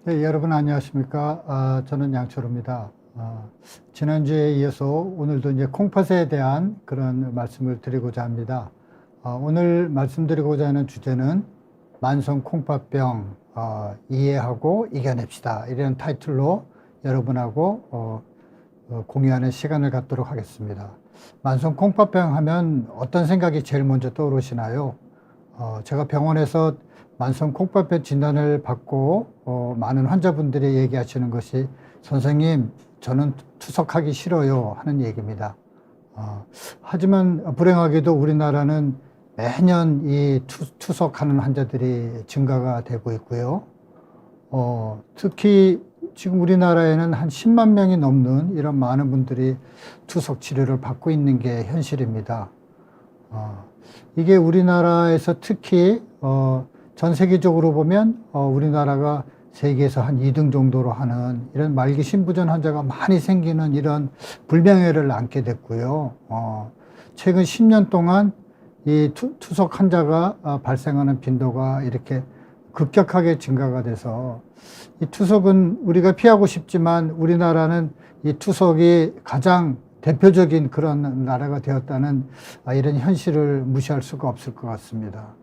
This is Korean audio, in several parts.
네, 여러분 안녕하십니까? 저는 양철호입니다. 지난주에 이어서 오늘도 이제 콩팥에 대한 그런 말씀을 드리고자 합니다. 오늘 말씀드리고자 하는 주제는 만성 콩팥병 이해하고 이겨냅시다. 이런 타이틀로 여러분하고 공유하는 시간을 갖도록 하겠습니다. 만성 콩팥병 하면 어떤 생각이 제일 먼저 떠오르시나요? 제가 병원에서 만성 콩팥병 진단을 받고 많은 환자분들이 얘기하시는 것이 선생님, 저는 투석하기 싫어요 하는 얘기입니다. 하지만 불행하게도 우리나라는 매년 이 투석하는 환자들이 증가가 되고 있고요. 특히 지금 우리나라에는 한 10만 명이 넘는 이런 많은 분들이 투석 치료를 받고 있는 게 현실입니다. 이게 우리나라에서 특히 전 세계적으로 보면 우리나라가 세계에서 한 2등 정도로 하는 이런 말기 심부전 환자가 많이 생기는 이런 불명예를 안게 됐고요. 최근 10년 동안 이 투석 환자가 발생하는 빈도가 이렇게 급격하게 증가가 돼서 이 투석은 우리가 피하고 싶지만 우리나라는 이 투석이 가장 대표적인 그런 나라가 되었다는 이런 현실을 무시할 수가 없을 것 같습니다.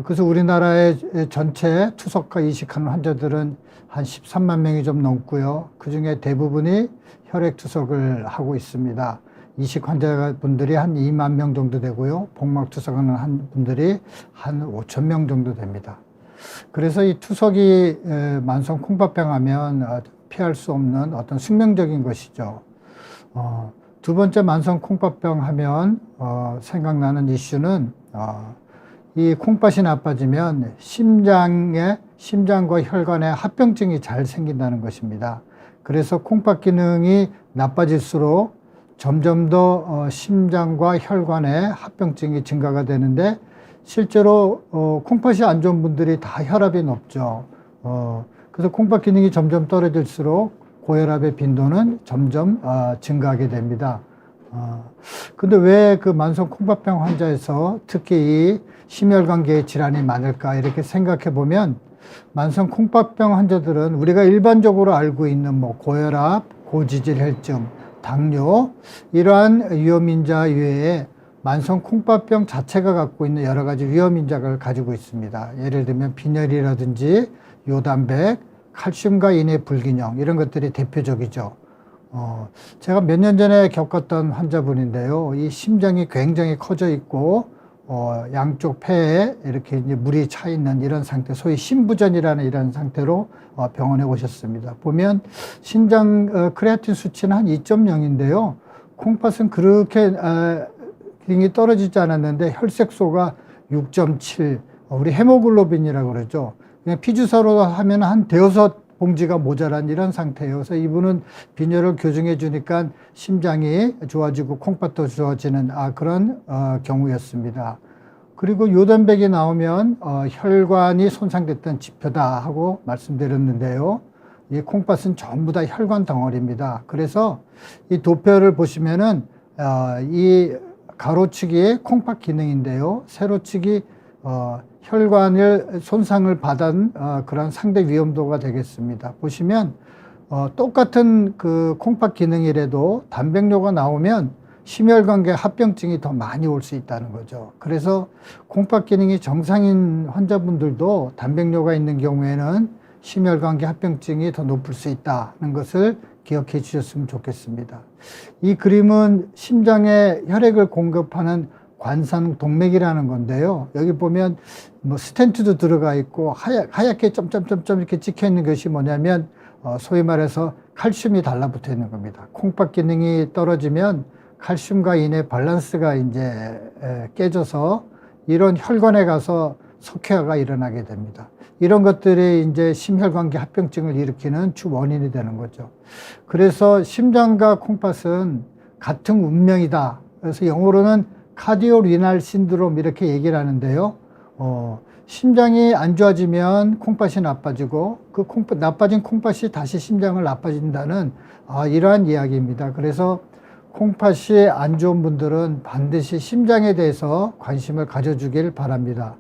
그래서 우리나라의 전체 투석과 이식하는 환자들은 한 13만 명이 좀 넘고요. 그 중에 대부분이 혈액 투석을 하고 있습니다. 이식 환자분들이 한 2만 명 정도 되고요. 복막 투석하는 분들이 한 5천 명 정도 됩니다. 그래서 이 투석이 만성 콩팥병 하면 피할 수 없는 어떤 숙명적인 것이죠. 두 번째 만성 콩팥병 하면 생각나는 이슈는 이 콩팥이 나빠지면 심장과 혈관에 합병증이 잘 생긴다는 것입니다. 그래서 콩팥 기능이 나빠질수록 점점 더 심장과 혈관에 합병증이 증가가 되는데 실제로 콩팥이 안 좋은 분들이 다 혈압이 높죠. 그래서 콩팥 기능이 점점 떨어질수록 고혈압의 빈도는 점점 증가하게 됩니다. 근데 왜 그 만성 콩팥병 환자에서 특히 이 심혈관계 질환이 많을까 이렇게 생각해 보면 만성 콩팥병 환자들은 우리가 일반적으로 알고 있는 뭐 고혈압, 고지질 혈증, 당뇨 이러한 위험인자 외에 만성 콩팥병 자체가 갖고 있는 여러 가지 위험인자를 가지고 있습니다. 예를 들면 빈혈이라든지 요단백, 칼슘과 인의 불균형 이런 것들이 대표적이죠. 제가 몇 년 전에 겪었던 환자분인데요. 이 심장이 굉장히 커져 있고, 양쪽 폐에 이렇게 이제 물이 차 있는 이런 상태, 소위 심부전이라는 이런 상태로 병원에 오셨습니다. 보면 신장 크레아틴 수치는 한 2.0인데요. 콩팥은 그렇게 기능이 떨어지지 않았는데 혈색소가 6.7, 우리 헤모글로빈이라고 그러죠. 그냥 피주사로 하면 한 대여섯 봉지가 모자란 이런 상태예요. 그래서 이분은 빈혈을 교정해 주니까 심장이 좋아지고 콩팥도 좋아지는 그런 경우였습니다. 그리고 요단백이 나오면 혈관이 손상됐던 지표다 하고 말씀드렸는데요. 이 콩팥은 전부 다 혈관 덩어리입니다. 그래서 이 도표를 보시면은 이 가로치기 콩팥 기능인데요. 세로치기 혈관을 손상을 받은 그런 상대 위험도가 되겠습니다. 보시면 똑같은 그 콩팥 기능이라도 단백뇨가 나오면 심혈관계 합병증이 더 많이 올 수 있다는 거죠. 그래서 콩팥 기능이 정상인 환자분들도 단백뇨가 있는 경우에는 심혈관계 합병증이 더 높을 수 있다는 것을 기억해 주셨으면 좋겠습니다. 이 그림은 심장에 혈액을 공급하는 관상 동맥이라는 건데요. 여기 보면 뭐 스텐트도 들어가 있고 하얗게 점점점점 이렇게 찍혀 있는 것이 뭐냐면 소위 말해서 칼슘이 달라붙어 있는 겁니다. 콩팥 기능이 떨어지면 칼슘과 인의 밸런스가 이제 깨져서 이런 혈관에 가서 석회화가 일어나게 됩니다. 이런 것들이 이제 심혈관계 합병증을 일으키는 주 원인이 되는 거죠. 그래서 심장과 콩팥은 같은 운명이다. 그래서 영어로는 카디오리날 신드롬 이렇게 얘기를 하는데요. 심장이 안 좋아지면 콩팥이 나빠지고 그 나빠진 콩팥이 다시 심장을 나빠진다는 이러한 이야기입니다. 그래서 콩팥이 안 좋은 분들은 반드시 심장에 대해서 관심을 가져주길 바랍니다.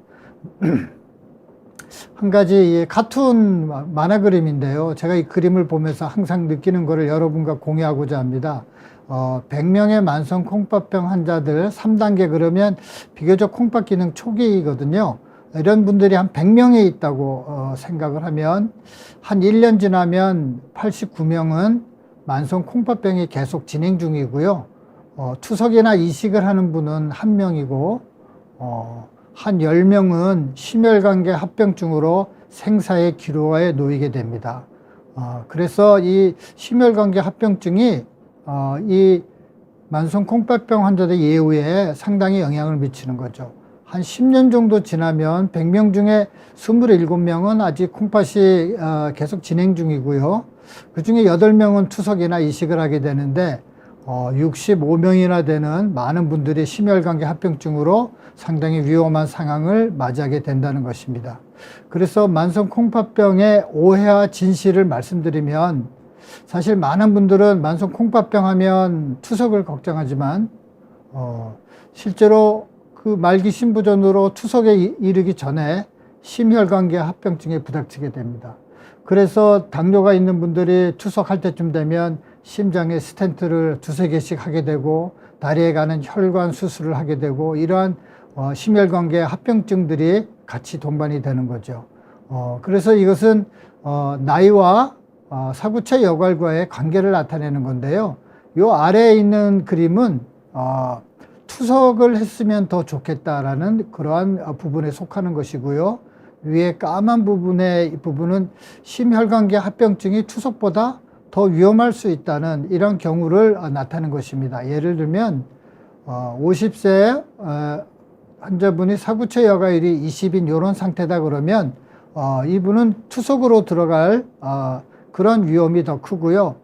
한 가지 카툰 만화 그림인데요. 제가 이 그림을 보면서 항상 느끼는 거를 여러분과 공유하고자 합니다. 100명의 만성 콩팥병 환자들 3단계 그러면 비교적 콩팥 기능 초기이거든요. 이런 분들이 한 100명에 있다고 생각을 하면 한 1년 지나면 89명은 만성 콩팥병이 계속 진행 중이고요. 투석이나 이식을 하는 분은 1명이고 한 10명은 심혈관계 합병증으로 생사의 기로에 놓이게 됩니다. 그래서 이 심혈관계 합병증이 이 만성 콩팥병 환자들 예후에 상당히 영향을 미치는 거죠. 한 10년 정도 지나면 100명 중에 27명은 아직 콩팥이 계속 진행 중이고요. 그 중에 8명은 투석이나 이식을 하게 되는데 65명이나 되는 많은 분들이 심혈관계 합병증으로 상당히 위험한 상황을 맞이하게 된다는 것입니다. 그래서 만성 콩팥병의 오해와 진실을 말씀드리면 사실 많은 분들은 만성 콩팥병 하면 투석을 걱정하지만 실제로 그 말기 신부전으로 투석에 이르기 전에 심혈관계 합병증에 부닥치게 됩니다. 그래서 당뇨가 있는 분들이 투석할 때쯤 되면 심장에 스텐트를 2~3개씩 하게 되고 다리에 가는 혈관 수술을 하게 되고 이러한 심혈관계 합병증들이 같이 동반이 되는 거죠. 그래서 이것은 나이와 사구체 여과과의 관계를 나타내는 건데요. 요 아래에 있는 그림은 투석을 했으면 더 좋겠다라는 그러한 부분에 속하는 것이고요. 위에 까만 부분의 부분은 심혈관계 합병증이 투석보다 더 위험할 수 있다는 이런 경우를 나타내는 것입니다. 예를 들면 50세 환자분이 사구체 여과율이 20인 이런 상태다 그러면 이분은 투석으로 들어갈 그런 위험이 더 크고요.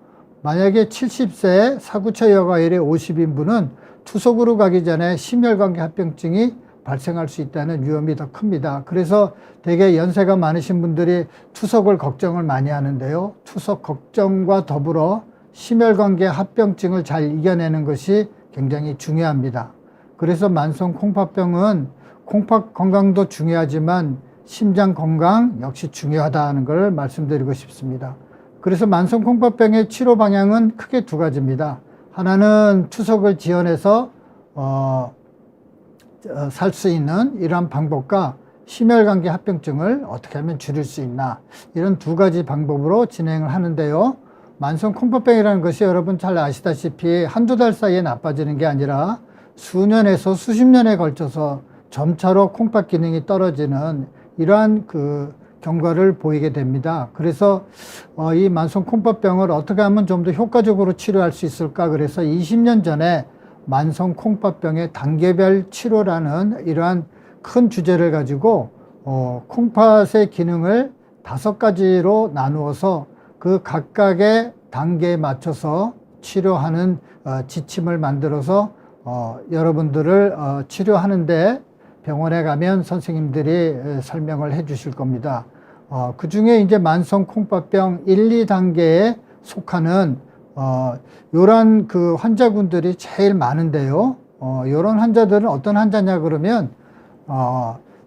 만약에 70세 사구체 여과율이 50인 분은 투석으로 가기 전에 심혈관계 합병증이 발생할 수 있다는 위험이 더 큽니다. 그래서 되게 연세가 많으신 분들이 투석을 걱정을 많이 하는데요. 투석 걱정과 더불어 심혈관계 합병증을 잘 이겨내는 것이 굉장히 중요합니다. 그래서 만성 콩팥병은 콩팥 건강도 중요하지만 심장 건강 역시 중요하다는 걸 말씀드리고 싶습니다. 그래서 만성 콩팥병의 치료 방향은 크게 2가지입니다. 하나는 투석을 지원해서 살 수 있는 이러한 방법과 심혈관계 합병증을 어떻게 하면 줄일 수 있나 이런 2가지 방법으로 진행을 하는데요. 만성 콩팥병이라는 것이 여러분 잘 아시다시피 한두 달 사이에 나빠지는 게 아니라 수년에서 수십 년에 걸쳐서 점차로 콩팥 기능이 떨어지는 이러한 경과를 보이게 됩니다. 그래서 이 만성 콩팥병을 어떻게 하면 좀 더 효과적으로 치료할 수 있을까 그래서 20년 전에 만성 콩팥병의 단계별 치료라는 이러한 큰 주제를 가지고 콩팥의 기능을 5가지로 나누어서 그 각각의 단계에 맞춰서 치료하는 지침을 만들어서 여러분들을 치료하는데 병원에 가면 선생님들이 설명을 해 주실 겁니다. 그 중에 이제 만성 콩팥병 1, 2단계에 속하는 요런 환자분들이 제일 많은데요. 요런 환자들은 어떤 환자냐 그러면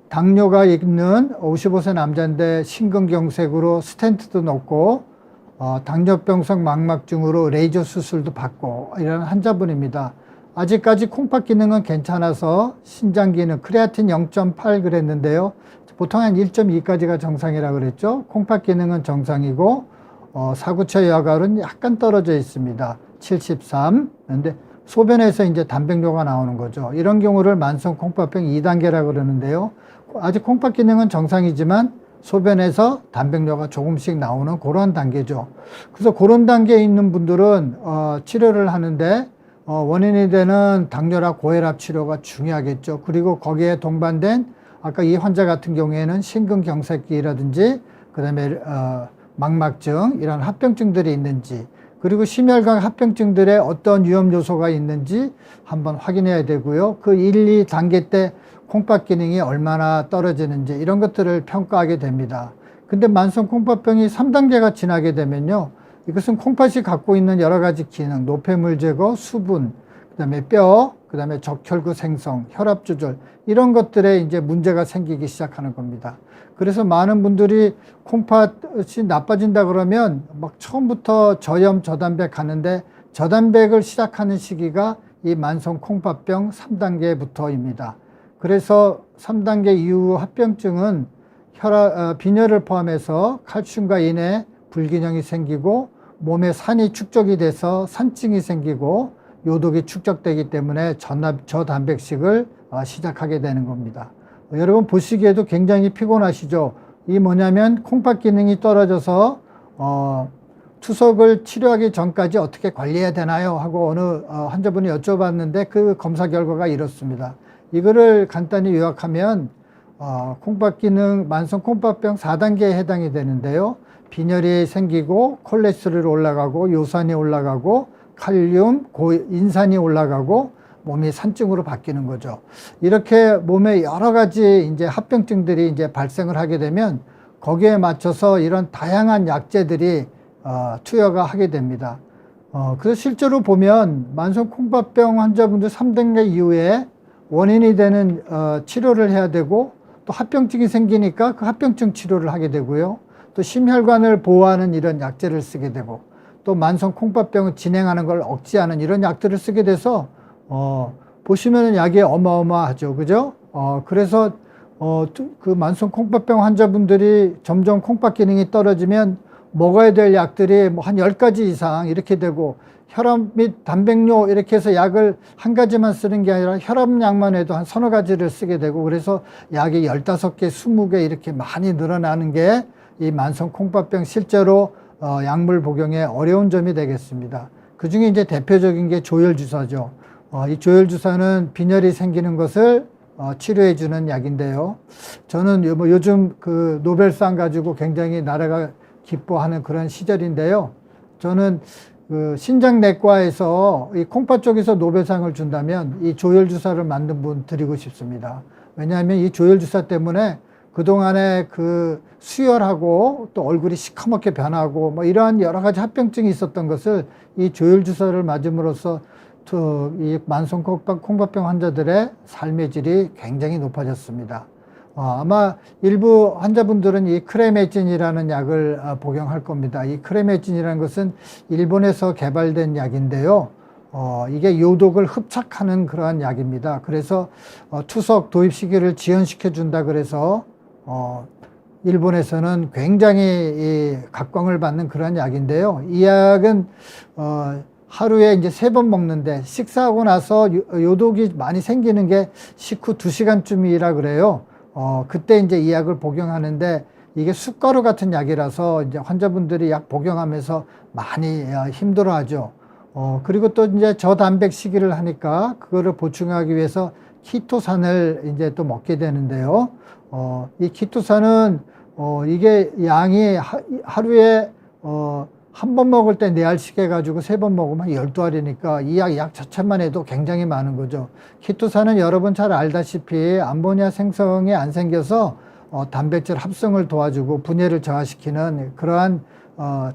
당뇨가 있는 55세 남자인데 심근경색으로 스텐트도 넣고 당뇨병성 망막증으로 레이저 수술도 받고 이런 환자분입니다. 아직까지 콩팥 기능은 괜찮아서 신장 기능 크레아틴 0.8 그랬는데요. 보통 한 1.2까지가 정상이라고 그랬죠. 콩팥 기능은 정상이고 사구체 여과율은 약간 떨어져 있습니다. 73. 그런데 소변에서 이제 단백뇨가 나오는 거죠. 이런 경우를 만성 콩팥병 2단계라고 그러는데요. 아직 콩팥 기능은 정상이지만 소변에서 단백뇨가 조금씩 나오는 그런 단계죠. 그래서 그런 단계에 있는 분들은 치료를 하는데 원인이 되는 당뇨랑 고혈압 치료가 중요하겠죠. 그리고 거기에 동반된 아까 이 환자 같은 경우에는 심근경색이라든지 그다음에 망막증 이런 합병증들이 있는지 그리고 심혈관 합병증들의 어떤 위험 요소가 있는지 한번 확인해야 되고요. 그 1, 2단계 때 콩팥 기능이 얼마나 떨어지는지 이런 것들을 평가하게 됩니다. 근데 만성 콩팥병이 3단계가 지나게 되면요. 이것은 콩팥이 갖고 있는 여러 가지 기능, 노폐물 제거, 수분, 그다음에 뼈, 그다음에 적혈구 생성, 혈압 조절 이런 것들에 이제 문제가 생기기 시작하는 겁니다. 그래서 많은 분들이 콩팥이 나빠진다 그러면 막 처음부터 저염, 저단백 가는데 저단백을 시작하는 시기가 이 만성 콩팥병 3단계부터입니다. 그래서 3단계 이후 합병증은 빈혈을 포함해서 칼슘과 인의 불균형이 생기고 몸에 산이 축적이 돼서 산증이 생기고 요독이 축적되기 때문에 저단백식을 시작하게 되는 겁니다. 여러분 보시기에도 굉장히 피곤하시죠? 이 뭐냐면 콩팥 기능이 떨어져서 투석을 치료하기 전까지 어떻게 관리해야 되나요? 하고 어느 환자분이 여쭤봤는데 그 검사 결과가 이렇습니다. 이거를 간단히 요약하면 콩팥 기능 만성 콩팥병 4단계에 해당이 되는데요. 빈혈이 생기고 콜레스테롤이 올라가고 요산이 올라가고 칼륨, 인산이 올라가고 몸이 산증으로 바뀌는 거죠. 이렇게 몸에 여러 가지 이제 합병증들이 이제 발생을 하게 되면 거기에 맞춰서 이런 다양한 약제들이 투여가 하게 됩니다. 그래서 실제로 보면 만성 콩팥병 환자분들 3단계 이후에 원인이 되는 치료를 해야 되고 또 합병증이 생기니까 그 합병증 치료를 하게 되고요. 또 심혈관을 보호하는 이런 약제를 쓰게 되고 또 만성 콩팥병을 진행하는 걸 억제하는 이런 약들을 쓰게 돼서 보시면은 약이 어마어마하죠. 그죠? 그래서 그 만성 콩팥병 환자분들이 점점 콩팥 기능이 떨어지면 먹어야 될 약들이 뭐 한 10가지 이상 이렇게 되고 혈압 및 단백뇨 이렇게 해서 약을 한 가지만 쓰는 게 아니라 혈압약만 해도 한 서너 가지를 쓰게 되고 그래서 약이 15개, 20개 이렇게 많이 늘어나는 게 이 만성 콩팥병 실제로 약물 복용에 어려운 점이 되겠습니다. 그 중에 이제 대표적인 게 조혈주사죠. 이 조혈주사는 빈혈이 생기는 것을 치료해 주는 약인데요. 저는 요즘 그 노벨상 가지고 굉장히 나라가 기뻐하는 그런 시절인데요. 저는 그 신장내과에서 이 콩팥 쪽에서 노벨상을 준다면 이 조혈주사를 만든 분 드리고 싶습니다. 왜냐하면 이 조혈주사 때문에 그동안에 그 수혈하고 또 얼굴이 시커멓게 변하고 뭐 이러한 여러 가지 합병증이 있었던 것을 이 조혈주사를 맞음으로써 이 만성 콩팥병 환자들의 삶의 질이 굉장히 높아졌습니다. 아마 일부 환자분들은 이 크레메진이라는 약을 복용할 겁니다. 이 크레메진이라는 것은 일본에서 개발된 약인데요. 이게 요독을 흡착하는 그러한 약입니다. 그래서 투석 도입 시기를 지연시켜 준다 그래서 일본에서는 굉장히 각광을 받는 그런 약인데요. 이 약은 하루에 이제 3번 먹는데 식사하고 나서 요독이 많이 생기는 게 식후 2시간쯤이라 그래요. 그때 이제 이 약을 복용하는데 이게 숟가루 같은 약이라서 이제 환자분들이 약 복용하면서 많이 힘들어하죠. 그리고 또 이제 저단백 시기를 하니까 그거를 보충하기 위해서 키토산을 이제 또 먹게 되는데요. 이 키토산은 이게 양이 하루에 한 번 먹을 때 4알씩 해가지고 3번 먹으면 12알이니까 이 약 자체만 해도 굉장히 많은 거죠. 키토산은 여러분 잘 알다시피 암모니아 생성이 안 생겨서 단백질 합성을 도와주고 분해를 저하시키는 그러한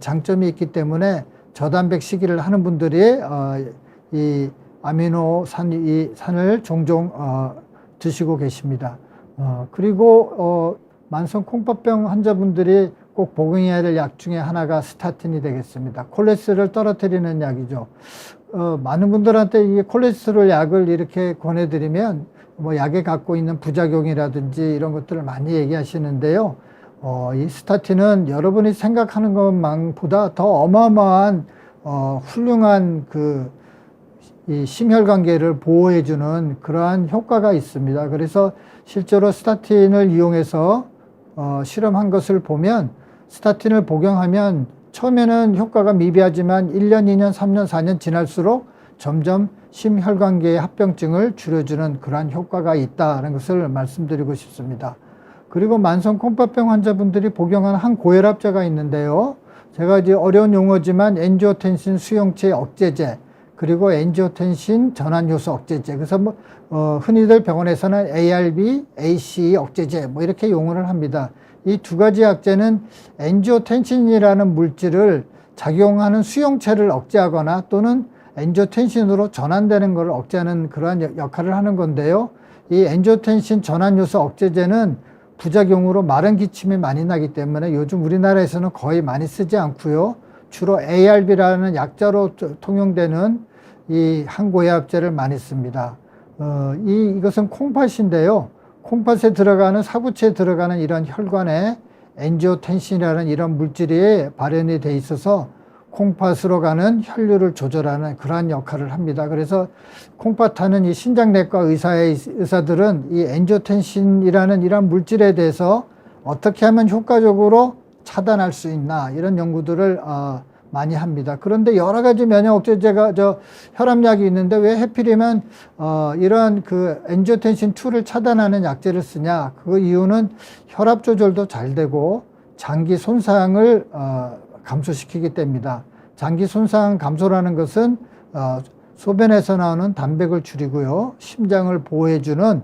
장점이 있기 때문에 저단백 시기를 하는 분들이 이 아미노산을 종종 드시고 계십니다. 그리고 만성 콩팥병 환자분들이 꼭 복용해야 될 약 중에 하나가 스타틴이 되겠습니다. 콜레스테롤을 떨어뜨리는 약이죠. 많은 분들한테 이 콜레스테롤 약을 이렇게 권해드리면 뭐 약에 갖고 있는 부작용이라든지 이런 것들을 많이 얘기하시는데요. 이 스타틴은 여러분이 생각하는 것만보다 더 어마어마한 훌륭한 이 심혈관계를 보호해주는 그러한 효과가 있습니다. 그래서 실제로 스타틴을 이용해서 실험한 것을 보면 스타틴을 복용하면 처음에는 효과가 미비하지만 1년, 2년, 3년, 4년 지날수록 점점 심혈관계의 합병증을 줄여주는 그러한 효과가 있다는 것을 말씀드리고 싶습니다. 그리고 만성 콩팥병 환자분들이 복용하는 한 고혈압제가 있는데요. 제가 이제 어려운 용어지만 엔지오텐신 수용체 억제제 그리고 엔지오텐신 전환효소 억제제. 그래서 뭐 흔히들 병원에서는 ARB, ACE 억제제 뭐 이렇게 용어를 합니다. 이 두 가지 약제는 엔지오텐신이라는 물질을 작용하는 수용체를 억제하거나 또는 엔지오텐신으로 전환되는 것을 억제하는 그러한 역할을 하는 건데요. 이 엔지오텐신 전환 요소 억제제는 부작용으로 마른 기침이 많이 나기 때문에 요즘 우리나라에서는 거의 많이 쓰지 않고요. 주로 ARB라는 약자로 통용되는 이 항고혈압제를 많이 씁니다. 이것은 콩팥인데요. 콩팥에 들어가는 사구체에 들어가는 이런 혈관에 엔지오텐신이라는 이런 물질이 발현이 돼 있어서 콩팥으로 가는 혈류를 조절하는 그러한 역할을 합니다. 그래서 콩팥하는 이 신장내과 의사들은 이 엔지오텐신이라는 이런 물질에 대해서 어떻게 하면 효과적으로 차단할 수 있나 이런 연구들을 많이 합니다. 그런데 여러 가지 면역 억제제가 혈압약이 있는데 왜 하필이면 이런 그 엔지오텐신 2를 차단하는 약제를 쓰냐? 그 이유는 혈압 조절도 잘 되고 장기 손상을 감소시키기 때문입니다. 장기 손상 감소라는 것은 소변에서 나오는 단백을 줄이고요. 심장을 보호해주는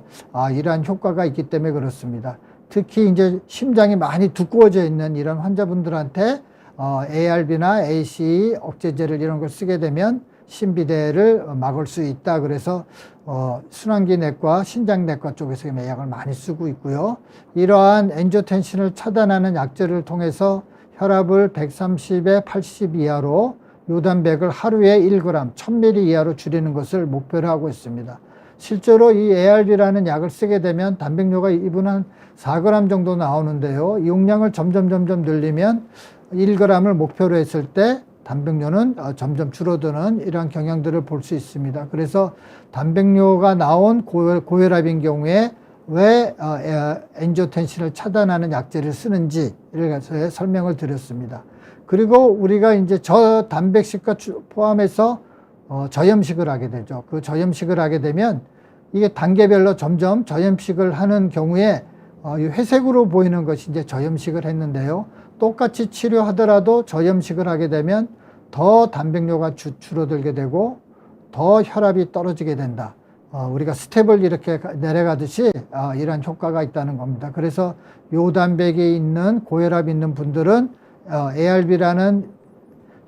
이러한 효과가 있기 때문에 그렇습니다. 특히 이제 심장이 많이 두꺼워져 있는 이런 환자분들한테 ARB나 ACE 억제제를 이런 걸 쓰게 되면 심비대를 막을 수 있다. 그래서 순환기 내과, 신장내과 쪽에서 약을 많이 쓰고 있고요. 이러한 엔지오텐신을 차단하는 약제를 통해서 혈압을 130에 80 이하로 요단백을 하루에 1g, 1000ml 이하로 줄이는 것을 목표로 하고 있습니다. 실제로 이 ARB라는 약을 쓰게 되면 단백뇨가 2분 한 4g 정도 나오는데요. 이 용량을 점점 늘리면 1g을 목표로 했을 때 단백뇨는 점점 줄어드는 이러한 경향들을 볼 수 있습니다. 그래서 단백뇨가 나온 고혈압인 경우에 왜 엔지오텐신을 차단하는 약제를 쓰는지를 설명을 드렸습니다. 그리고 우리가 이제 저단백식과 포함해서 저염식을 하게 되죠. 그 저염식을 하게 되면 이게 단계별로 점점 저염식을 하는 경우에 회색으로 보이는 것이 이제 저염식을 했는데요. 똑같이 치료하더라도 저염식을 하게 되면 더 단백뇨가 줄어들게 되고 더 혈압이 떨어지게 된다. 우리가 스텝을 이렇게 내려가듯이 이러한 효과가 있다는 겁니다. 그래서 요단백이 있는 고혈압 있는 분들은 ARB라는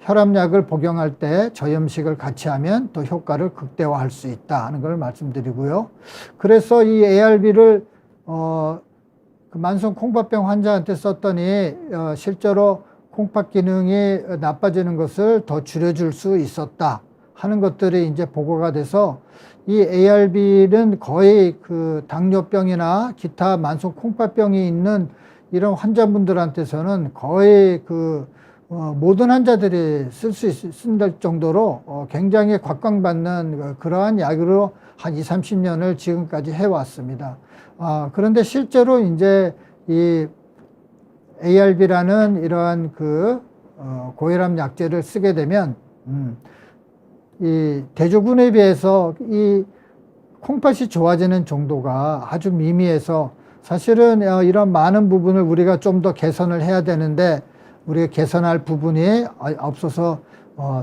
혈압약을 복용할 때 저염식을 같이 하면 더 효과를 극대화할 수 있다 하는 걸 말씀드리고요. 그래서 이 ARB를 그 만성 콩팥병 환자한테 썼더니 실제로 콩팥 기능이 나빠지는 것을 더 줄여줄 수 있었다 하는 것들이 이제 보고가 돼서 이 ARB는 거의 그 당뇨병이나 기타 만성 콩팥병이 있는 이런 환자분들한테서는 거의 그 모든 환자들이 쓴 정도로 굉장히 곽광받는 그러한 약으로 한 20, 30년을 지금까지 해왔습니다. 그런데 실제로 이제 이 ARB라는 이러한 그 고혈압 약제를 쓰게 되면 이 대조군에 비해서 이 콩팥이 좋아지는 정도가 아주 미미해서 사실은 이런 많은 부분을 우리가 좀 더 개선을 해야 되는데 우리가 개선할 부분이 없어서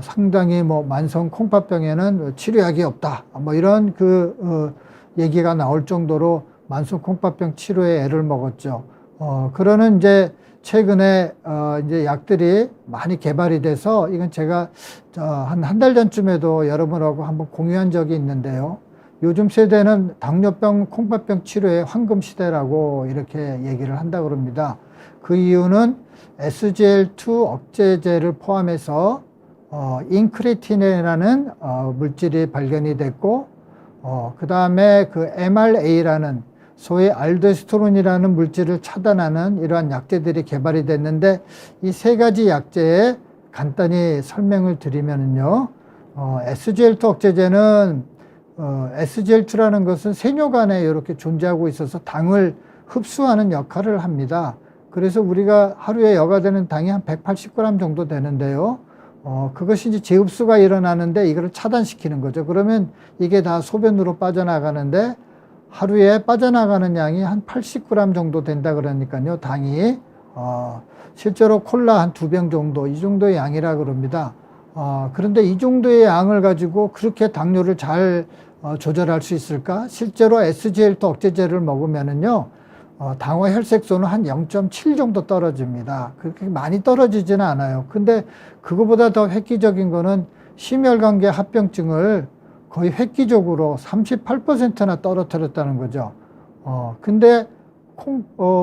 상당히 뭐 만성 콩팥병에는 치료약이 없다. 뭐 이런 얘기가 나올 정도로 만성 콩팥병 치료에 애를 먹었죠. 그러는 이제 최근에 이제 약들이 많이 개발이 돼서 이건 제가 한 달 전쯤에도 여러분하고 한번 공유한 적이 있는데요. 요즘 세대는 당뇨병, 콩팥병 치료의 황금 시대라고 이렇게 얘기를 한다고 그럽니다. 그 이유는 SGL2 억제제를 포함해서 인크레틴이라는 물질이 발견이 됐고 그 다음에 그 MRA라는 소위 알도스테론이라는 물질을 차단하는 이러한 약제들이 개발이 됐는데 이 세 가지 약제에 간단히 설명을 드리면요. SGL2 억제제는 SGL2라는 것은 세뇨간에 이렇게 존재하고 있어서 당을 흡수하는 역할을 합니다. 그래서 우리가 하루에 여가되는 당이 한 180g 정도 되는데요. 그것이 이제 재흡수가 일어나는데 이거를 차단시키는 거죠. 그러면 이게 다 소변으로 빠져나가는데 하루에 빠져나가는 양이 한 80g 정도 된다 그러니까요. 당이 실제로 콜라 한 2병 정도 이 정도의 양이라 그럽니다. 그런데 이 정도의 양을 가지고 그렇게 당뇨를 잘 조절할 수 있을까? 실제로 SGL2 억제제를 먹으면은요, 당화 혈색소는 한 0.7 정도 떨어집니다. 그렇게 많이 떨어지지는 않아요. 근데 그거보다 더 획기적인 거는 심혈관계 합병증을 거의 획기적으로 38%나 떨어뜨렸다는 거죠. 근데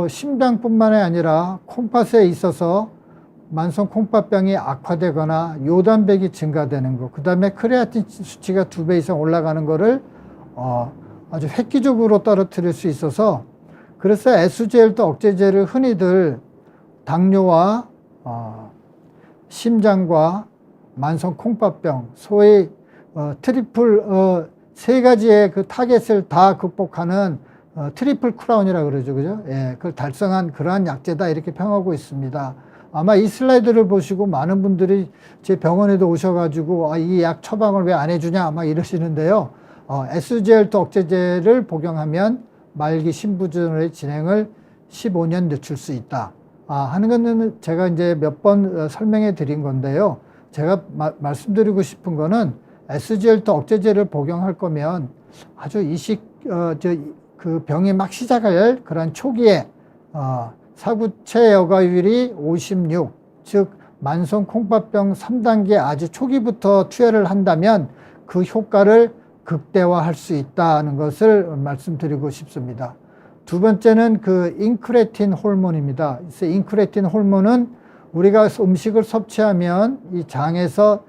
심장뿐만이 아니라 콩팥에 있어서 만성 콩팥병이 악화되거나 요단백이 증가되는 것, 그 다음에 크레아틴 수치가 2배 이상 올라가는 거를 아주 획기적으로 떨어뜨릴 수 있어서, 그래서 SGLT 억제제를 흔히들 당뇨와 심장과 만성 콩팥병, 소위 트리플 세 가지의 그 타겟을 다 극복하는 트리플 크라운이라고 그러죠, 그죠? 예, 그걸 달성한 그러한 약제다 이렇게 평하고 있습니다. 아마 이 슬라이드를 보시고 많은 분들이 제 병원에도 오셔가지고 이 약 처방을 왜 안 해주냐 아마 이러시는데요. SGLT 억제제를 복용하면 말기 심부전의 진행을 15년 늦출 수 있다. 하는 거는 제가 이제 몇 번 설명해 드린 건데요. 제가 말씀드리고 싶은 거는 SGLT 억제제를 복용할 거면 아주 그 병이 막 시작할 그런 초기에 사구체 여과율이 56, 즉 만성 콩팥병 3단계 아주 초기부터 투여를 한다면 그 효과를 극대화할 수 있다는 것을 말씀드리고 싶습니다. 두 번째는 그 인크레틴 호르몬입니다. 그래서 인크레틴 호르몬은 우리가 음식을 섭취하면 이 장에서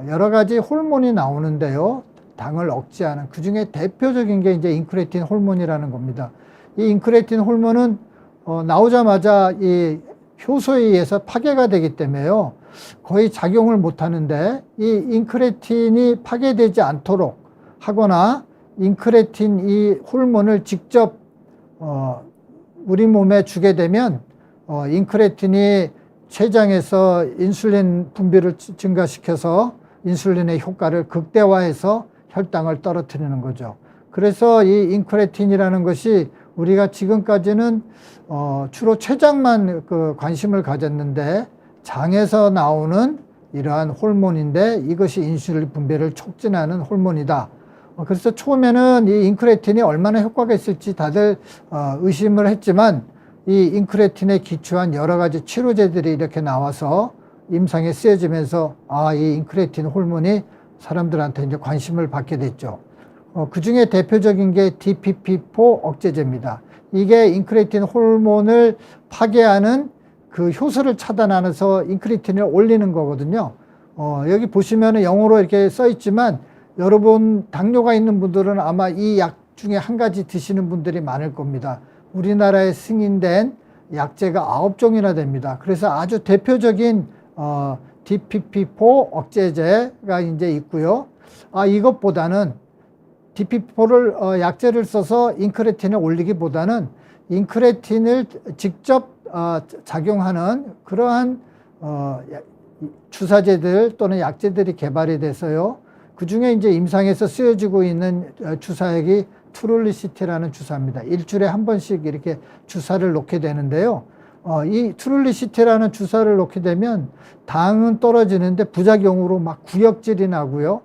여러 가지 호르몬이 나오는데요. 당을 억제하는 그 중에 대표적인 게 이제 인크레틴 호르몬이라는 겁니다. 이 인크레틴 호르몬은 나오자마자 이 효소에 의해서 파괴가 되기 때문에요. 거의 작용을 못 하는데 이 인크레틴이 파괴되지 않도록 하거나 인크레틴 이 호르몬을 직접 우리 몸에 주게 되면 인크레틴이 췌장에서 인슐린 분비를 증가시켜서 인슐린의 효과를 극대화해서 혈당을 떨어뜨리는 거죠. 그래서 이 인크레틴이라는 것이 우리가 지금까지는 주로 췌장만 관심을 가졌는데 장에서 나오는 이러한 호르몬인데 이것이 인슐린 분비를 촉진하는 호르몬이다. 그래서 처음에는 이 인크레틴이 얼마나 효과가 있을지 다들 의심을 했지만 이 인크레틴에 기초한 여러 가지 치료제들이 이렇게 나와서 임상에 쓰여지면서 이 인크레틴 호르몬이 사람들한테 이제 관심을 받게 됐죠. 그 중에 대표적인 게 DPP-4 억제제입니다. 이게 인크레틴 호르몬을 파괴하는 그 효소를 차단하면서 인크레틴을 올리는 거거든요. 여기 보시면은 영어로 이렇게 써 있지만 여러분 당뇨가 있는 분들은 아마 이 약 중에 한 가지 드시는 분들이 많을 겁니다. 우리나라에 승인된 약제가 9종이나 됩니다. 그래서 아주 대표적인 DPP-4 억제제가 이제 있고요. 이것보다는 DPP-4를 약제를 써서 인크레틴을 올리기보다는 인크레틴을 직접 작용하는 그러한 주사제들 또는 약제들이 개발이 돼서요. 그 중에 이제 임상에서 쓰여지고 있는 주사액이 트룰리시티라는 주사입니다. 일주일에 한 번씩 이렇게 주사를 놓게 되는데요. 이 트룰리시티라는 주사를 놓게 되면 당은 떨어지는데 부작용으로 막 구역질이 나고요.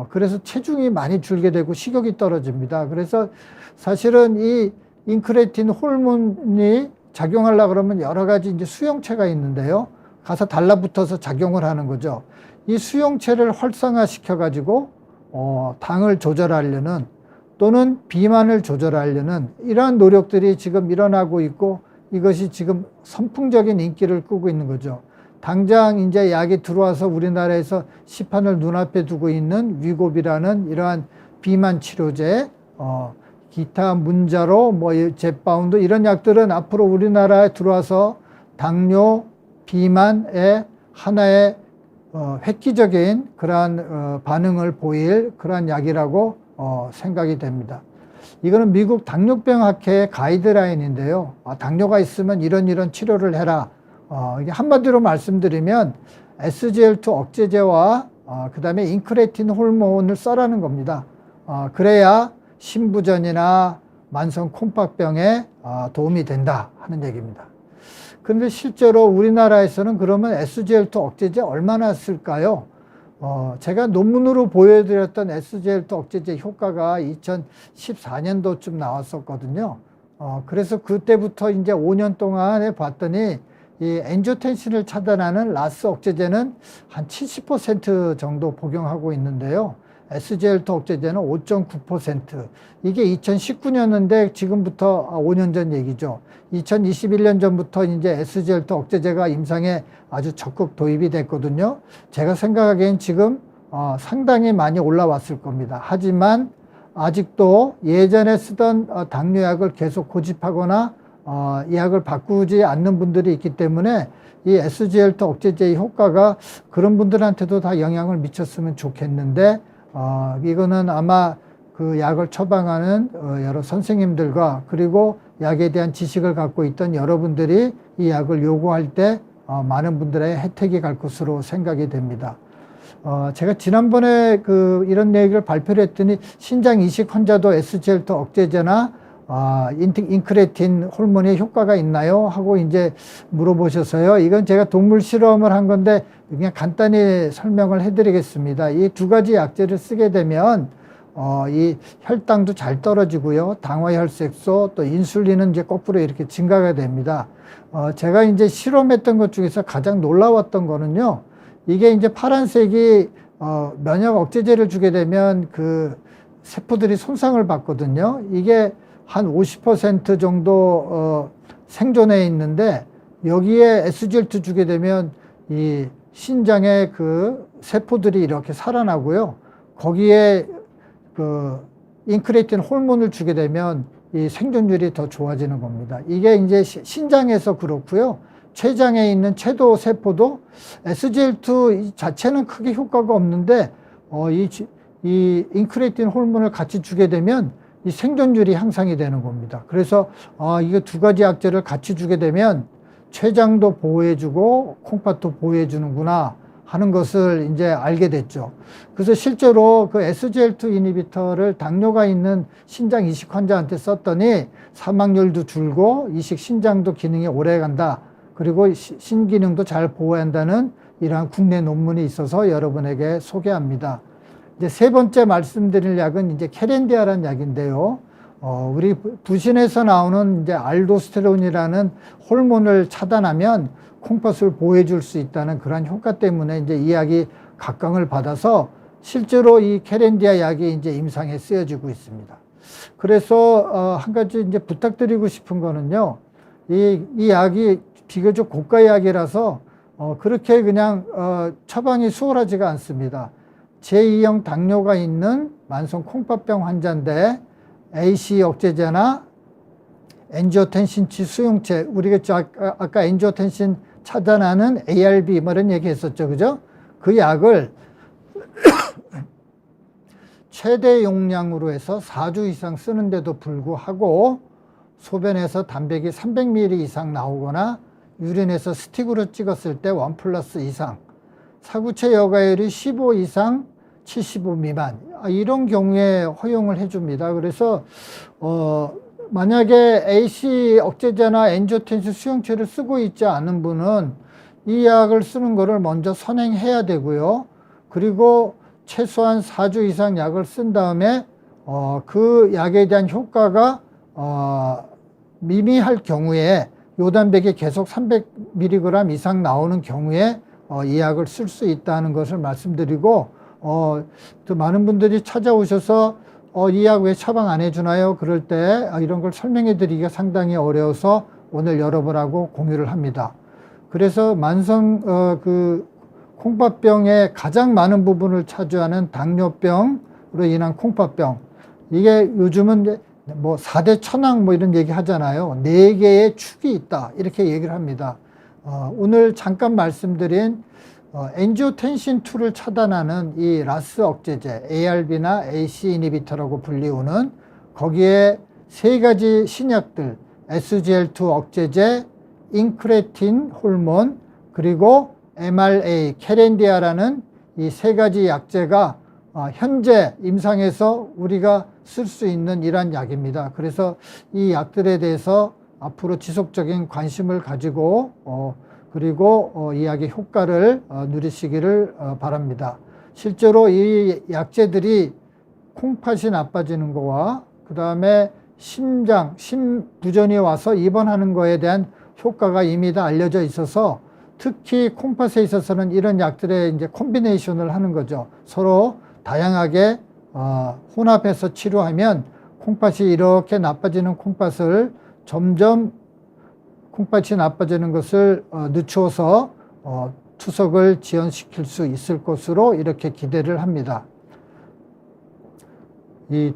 그래서 체중이 많이 줄게 되고 식욕이 떨어집니다. 그래서 사실은 이 인크레틴 호르몬이 작용하려고 그러면 여러 가지 이제 수용체가 있는데요. 가서 달라붙어서 작용을 하는 거죠. 이 수용체를 활성화시켜 가지고 당을 조절하려는 또는 비만을 조절하려는 이러한 노력들이 지금 일어나고 있고 이것이 지금 선풍적인 인기를 끄고 있는 거죠. 당장 이제 약이 들어와서 우리나라에서 시판을 눈앞에 두고 있는 위고비라는 이러한 비만 치료제, 기타 문자로 제파운드 이런 약들은 앞으로 우리나라에 들어와서 당뇨, 비만의 하나의 획기적인 그러한 반응을 보일 그러한 약이라고 생각이 됩니다. 이거는 미국 당뇨병학회의 가이드라인인데요. 당뇨가 있으면 이런 치료를 해라. 이게 한마디로 말씀드리면 SGLT 억제제와 그 다음에 인크레틴 호르몬을 써라는 겁니다. 그래야 심부전이나 만성 콩팥병에 도움이 된다 하는 얘기입니다. 그런데 실제로 우리나라에서는 그러면 SGLT 억제제 얼마나 쓸까요? 제가 논문으로 보여드렸던 SGLT 억제제 효과가 2014년도쯤 나왔었거든요. 그래서 그때부터 이제 5년 동안 해봤더니 이 엔지오텐신을 차단하는 라스 억제제는 한 70% 정도 복용하고 있는데요. SGLT 억제제는 5.9%. 이게 2019년인데 지금부터 5년 전 얘기죠. 2021년 전부터 이제 SGLT 억제제가 임상에 아주 적극 도입이 됐거든요. 제가 생각하기엔 지금 상당히 많이 올라왔을 겁니다. 하지만 아직도 예전에 쓰던 당뇨약을 계속 고집하거나 이 약을 바꾸지 않는 분들이 있기 때문에 이 SGLT 억제제의 효과가 그런 분들한테도 다 영향을 미쳤으면 좋겠는데 이거는 아마 그 약을 처방하는 여러 선생님들과 그리고 약에 대한 지식을 갖고 있던 여러분들이 이 약을 요구할 때 많은 분들의 혜택이 갈 것으로 생각이 됩니다. 제가 지난번에 이런 얘기를 발표를 했더니 신장 이식 환자도 SGLT 억제제나 인크레틴 호르몬의 효과가 있나요? 하고 이제 물어보셔서요. 이건 제가 동물 실험을 한 건데 그냥 간단히 설명을 해드리겠습니다. 이 두 가지 약제를 쓰게 되면 이 혈당도 잘 떨어지고요. 당화혈색소 또 인슐린은 이제 거꾸로 이렇게 증가가 됩니다. 제가 이제 실험했던 것 중에서 가장 놀라웠던 거는요. 이게 이제 파란색이 면역 억제제를 주게 되면 그 세포들이 손상을 받거든요. 이게 한 50% 정도 생존해 있는데 여기에 SGLT 주게 되면 이 신장의 그 세포들이 이렇게 살아나고요. 거기에 그 인크레틴 호르몬을 주게 되면 이 생존율이 더 좋아지는 겁니다. 이게 이제 신장에서 그렇고요. 췌장에 있는 췌도 세포도 SGLT 자체는 크게 효과가 없는데 이 인크레틴 호르몬을 같이 주게 되면 이 생존율이 향상이 되는 겁니다. 그래서 이게 두 가지 약제를 같이 주게 되면 췌장도 보호해주고 콩팥도 보호해주는구나 하는 것을 이제 알게 됐죠. 그래서 실제로 그 SGLT 이니비터를 당뇨가 있는 신장 이식 환자한테 썼더니 사망률도 줄고 이식 신장도 기능이 오래 간다. 그리고 신기능도 잘 보호한다는 이러한 국내 논문이 있어서 여러분에게 소개합니다. 이제 세 번째 말씀드릴 약은 이제 케렌디아라는 약인데요. 우리 부신에서 나오는 이제 알도스테론이라는 호르몬을 차단하면 콩팥을 보호해 줄 수 있다는 그런 효과 때문에 이제 이 약이 각광을 받아서 실제로 이 케렌디아 약이 이제 임상에 쓰여지고 있습니다. 그래서 한 가지 이제 부탁드리고 싶은 거는요. 이 약이 비교적 고가 약이라서 그렇게 그냥 처방이 수월하지가 않습니다. 제2형 당뇨가 있는 만성 콩팥병 환자인데 AC 억제제나 엔지오텐신치 수용체, 우리가 아까 엔지오텐신 차단하는 ARB 뭐 이런 얘기 했었죠. 그죠? 그 약을 최대 용량으로 해서 4주 이상 쓰는데도 불구하고 소변에서 단백이 300ml 이상 나오거나 유린에서 스틱으로 찍었을 때 1+ 이상, 사구체 여과율이 15 이상 75 미만 이런 경우에 허용을 해줍니다. 그래서 만약에 AC 억제제나 엔지오텐신 수용체를 쓰고 있지 않은 분은 이 약을 쓰는 거를 먼저 선행해야 되고요. 그리고 최소한 4주 이상 약을 쓴 다음에 그 약에 대한 효과가 미미할 경우에 요단백이 계속 300mg 이상 나오는 경우에 이 약을 쓸 수 있다는 것을 말씀드리고 또 많은 분들이 찾아오셔서 이 약 왜 처방 안 해주나요? 그럴 때 이런 걸 설명해 드리기가 상당히 어려워서 오늘 여러분하고 공유를 합니다. 그래서 만성 그 콩팥병의 가장 많은 부분을 차지하는 당뇨병으로 인한 콩팥병, 이게 요즘은 뭐 4대 천왕 뭐 이런 얘기 하잖아요. 4개의 축이 있다 이렇게 얘기를 합니다. 오늘 잠깐 말씀드린 엔지오텐신2를 차단하는 이 라스 억제제 ARB나 AC 이니비터라고 불리우는 거기에 세 가지 신약들 SGLT 억제제, 인크레틴 호르몬 그리고 MRA 케렌디아라는 이 세 가지 약제가 현재 임상에서 우리가 쓸 수 있는 이러한 약입니다. 그래서 이 약들에 대해서 앞으로 지속적인 관심을 가지고 그리고 이 약의 효과를 누리시기를 바랍니다. 실제로 이 약제들이 콩팥이 나빠지는 거와 그 다음에 심부전이 와서 입원하는 거에 대한 효과가 이미 다 알려져 있어서 특히 콩팥에 있어서는 이런 약들의 이제 콤비네이션을 하는 거죠. 서로 다양하게 혼합해서 치료하면 콩팥이 이렇게 나빠지는 콩팥을 점점 콩팥이 나빠지는 것을 늦추어서 투석을 지연시킬 수 있을 것으로 이렇게 기대를 합니다. 이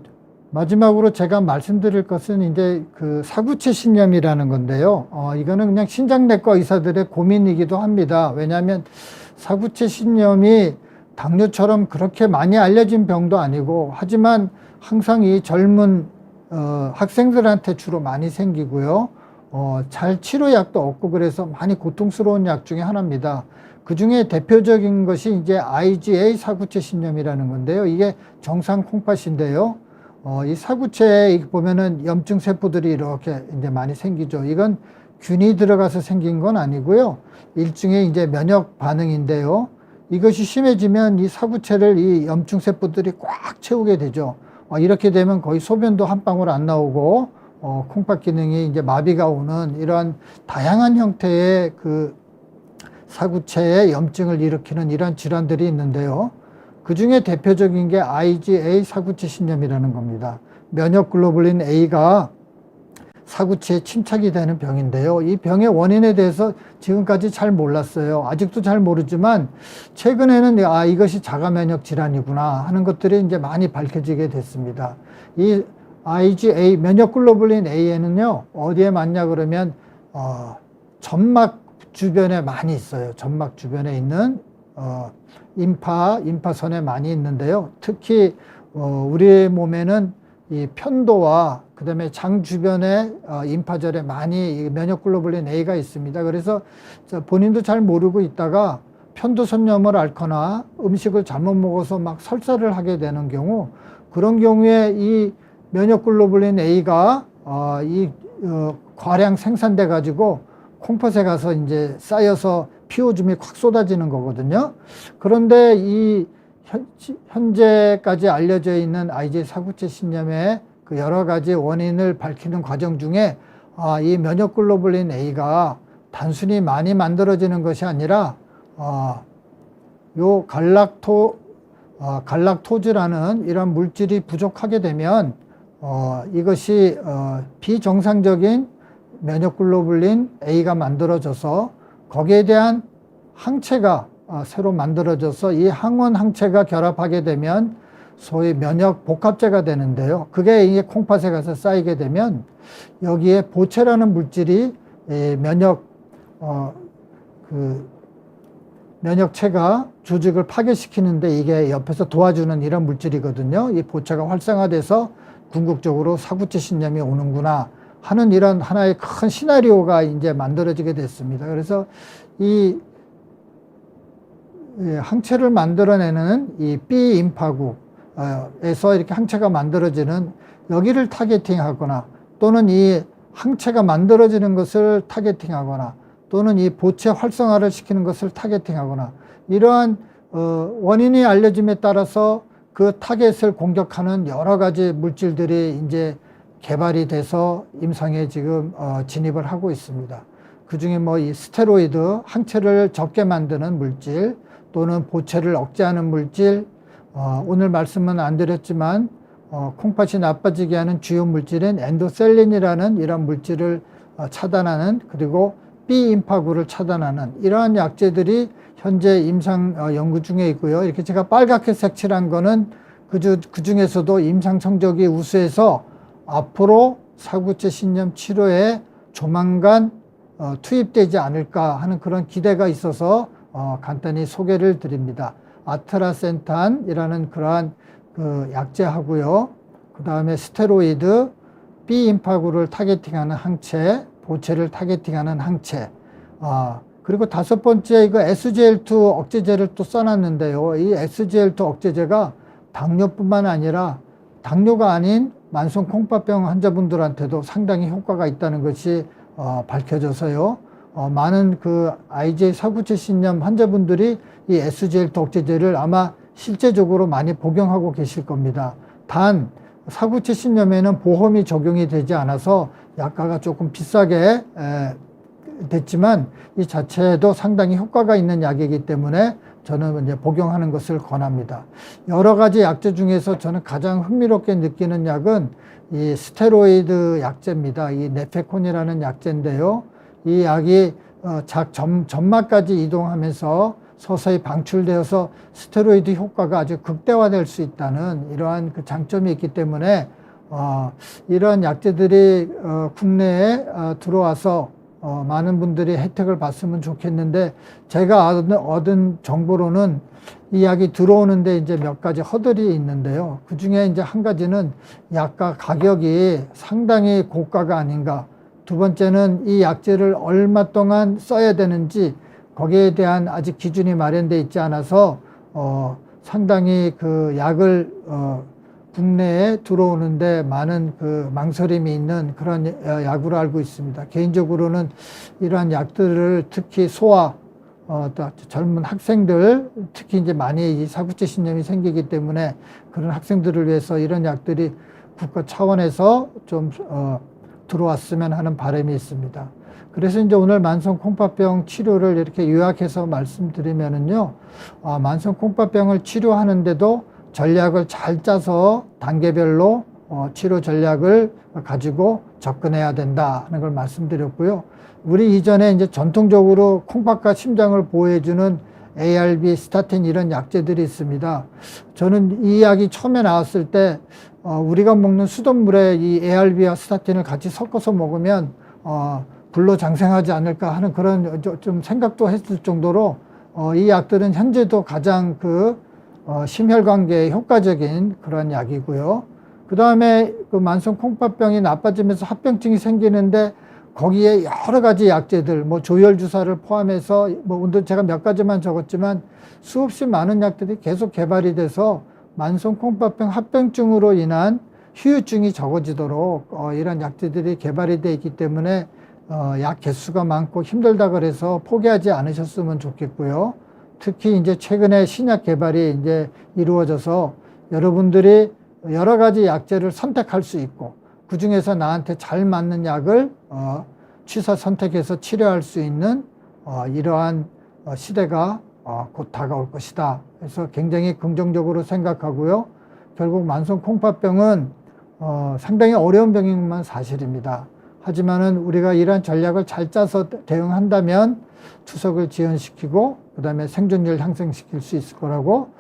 마지막으로 제가 말씀드릴 것은 이제 그 사구체 신염이라는 건데요. 이거는 그냥 신장내과 의사들의 고민이기도 합니다. 왜냐하면 사구체 신염이 당뇨처럼 그렇게 많이 알려진 병도 아니고, 하지만 항상 이 젊은 학생들한테 주로 많이 생기고요. 잘 치료약도 없고 그래서 많이 고통스러운 약 중에 하나입니다. 그 중에 대표적인 것이 이제 IgA 사구체 신염이라는 건데요. 이게 정상 콩팥인데요. 이 사구체에 보면은 염증 세포들이 이렇게 이제 많이 생기죠. 이건 균이 들어가서 생긴 건 아니고요. 일종의 이제 면역 반응인데요. 이것이 심해지면 이 사구체를 이 염증 세포들이 꽉 채우게 되죠. 이렇게 되면 거의 소변도 한 방울 안 나오고, 콩팥 기능이 이제 마비가 오는 이러한 다양한 형태의 그 사구체의 염증을 일으키는 이런 질환들이 있는데요. 그 중에 대표적인 게 IgA 사구체 신염이라는 겁니다. 면역 글로불린 A가 사구체에 침착이 되는 병인데요. 이 병의 원인에 대해서 지금까지 잘 몰랐어요. 아직도 잘 모르지만 최근에는 이것이 자가 면역 질환이구나 하는 것들이 이제 많이 밝혀지게 됐습니다. 이 IgA 면역 글로불린 A에는요, 어디에 많냐 그러면 점막 주변에 많이 있어요. 점막 주변에 있는 임파선에 많이 있는데요. 특히 우리 몸에는 이 편도와 그다음에 장 주변에 임파절에 많이 면역글로불린 A가 있습니다. 그래서 본인도 잘 모르고 있다가 편도선염을 앓거나 음식을 잘못 먹어서 막 설사를 하게 되는 경우, 그런 경우에 이 면역글로불린 A가 과량 생산돼 가지고 콩팥에 가서 이제 쌓여서 피오줌이 콱 쏟아지는 거거든요. 그런데 이 현재까지 알려져 있는 IgA 사구체 신염의 그 여러 가지 원인을 밝히는 과정 중에 이 면역글로불린 A가 단순히 많이 만들어지는 것이 아니라 요 갈락토즈라는 이런 물질이 부족하게 되면 이것이 비정상적인 면역글로불린 A가 만들어져서 거기에 대한 항체가 새로 만들어져서 이 항원 항체가 결합하게 되면 소위 면역 복합체가 되는데요. 그게 이게 콩팥에 가서 쌓이게 되면 여기에 보체라는 물질이 면역체가 조직을 파괴시키는데 이게 옆에서 도와주는 이런 물질이거든요. 이 보체가 활성화돼서 궁극적으로 사구체 신염이 오는구나 하는 이런 하나의 큰 시나리오가 이제 만들어지게 됐습니다. 그래서 이 항체를 만들어내는 이 B 임파구에서 이렇게 항체가 만들어지는 여기를 타겟팅하거나, 또는 이 항체가 만들어지는 것을 타겟팅하거나, 또는 이 보체 활성화를 시키는 것을 타겟팅하거나, 이러한 원인이 알려짐에 따라서 그 타겟을 공격하는 여러 가지 물질들이 이제 개발이 돼서 임상에 지금 진입을 하고 있습니다. 그 중에 뭐 이 스테로이드, 항체를 적게 만드는 물질, 또는 보체를 억제하는 물질, 오늘 말씀은 안 드렸지만 콩팥이 나빠지게 하는 주요 물질인 엔도셀린이라는 이런 물질을 차단하는, 그리고 B 임파구를 차단하는 이러한 약제들이 현재 임상 연구 중에 있고요. 이렇게 제가 빨갛게 색칠한 거는 그 중에서도 임상 성적이 우수해서 앞으로 사구체 신염 치료에 조만간 투입되지 않을까 하는 그런 기대가 있어서 간단히 소개를 드립니다. 아트라센탄이라는 그러한 그 약제하고요. 그 다음에 스테로이드, B 임파구를 타겟팅하는 항체, 보체를 타겟팅하는 항체, 그리고 다섯 번째 이거 SGLT2 억제제를 또 써놨는데요. 이 SGLT2 억제제가 당뇨뿐만 아니라 당뇨가 아닌 만성 콩팥병 환자분들한테도 상당히 효과가 있다는 것이 밝혀져서요. 많은 그 IgA 사구체 신염 환자분들이 이 SGLT2 억제제를 아마 실제적으로 많이 복용하고 계실 겁니다. 단 사구체 신염에는 보험이 적용이 되지 않아서 약가가 조금 비싸게 됐지만 이 자체도 상당히 효과가 있는 약이기 때문에 저는 이제 복용하는 것을 권합니다. 여러 가지 약제 중에서 저는 가장 흥미롭게 느끼는 약은 이 스테로이드 약제입니다. 이 네페콘이라는 약제인데요. 이 약이 점막까지 이동하면서 서서히 방출되어서 스테로이드 효과가 아주 극대화될 수 있다는 이러한 그 장점이 있기 때문에 이러한 약제들이 국내에 들어와서 많은 분들이 혜택을 봤으면 좋겠는데, 제가 얻은 정보로는 이 약이 들어오는데 이제 몇 가지 허들이 있는데요. 그 중에 이제 한 가지는 약과 가격이 상당히 고가가 아닌가. 두 번째는 이 약제를 얼마 동안 써야 되는지 거기에 대한 아직 기준이 마련되어 있지 않아서 상당히 그 약을 국내에 들어오는데 많은 그 망설임이 있는 그런 약으로 알고 있습니다. 개인적으로는 이러한 약들을 특히 소아, 또 젊은 학생들, 특히 이제 많이 이 사구체 신염이 생기기 때문에 그런 학생들을 위해서 이런 약들이 국가 차원에서 좀 들어왔으면 하는 바람이 있습니다. 그래서 이제 오늘 만성 콩팥병 치료를 이렇게 요약해서 말씀드리면은요, 만성 콩팥병을 치료하는데도 전략을 잘 짜서 단계별로 치료 전략을 가지고 접근해야 된다는 걸 말씀드렸고요. 우리 이전에 이제 전통적으로 콩팥과 심장을 보호해주는 ARB, 스타틴 이런 약제들이 있습니다. 저는 이 약이 처음에 나왔을 때 우리가 먹는 수돗물에 이 ARB와 스타틴을 같이 섞어서 먹으면 불로장생하지 않을까 하는 그런 좀 생각도 했을 정도로 이 약들은 현재도 가장 심혈관계에 효과적인 그런 약이고요. 그 다음에 그 만성 콩팥병이 나빠지면서 합병증이 생기는데 거기에 여러 가지 약제들, 뭐 조혈주사를 포함해서 오늘 제가 몇 가지만 적었지만 수없이 많은 약들이 계속 개발이 돼서 만성 콩팥병 합병증으로 인한 후유증이 적어지도록 이런 약제들이 개발이 되어 있기 때문에 약 개수가 많고 힘들다 그래서 포기하지 않으셨으면 좋겠고요. 특히 이제 최근에 신약 개발이 이제 이루어져서 여러분들이 여러 가지 약제를 선택할 수 있고 그 중에서 나한테 잘 맞는 약을 취사 선택해서 치료할 수 있는 이러한 시대가 곧 다가올 것이다. 그래서 굉장히 긍정적으로 생각하고요. 결국 만성 콩팥병은 상당히 어려운 병인 것만 사실입니다. 하지만은 우리가 이러한 전략을 잘 짜서 대응한다면 투석을 지연시키고 그 다음에 생존율 향상시킬 수 있을 거라고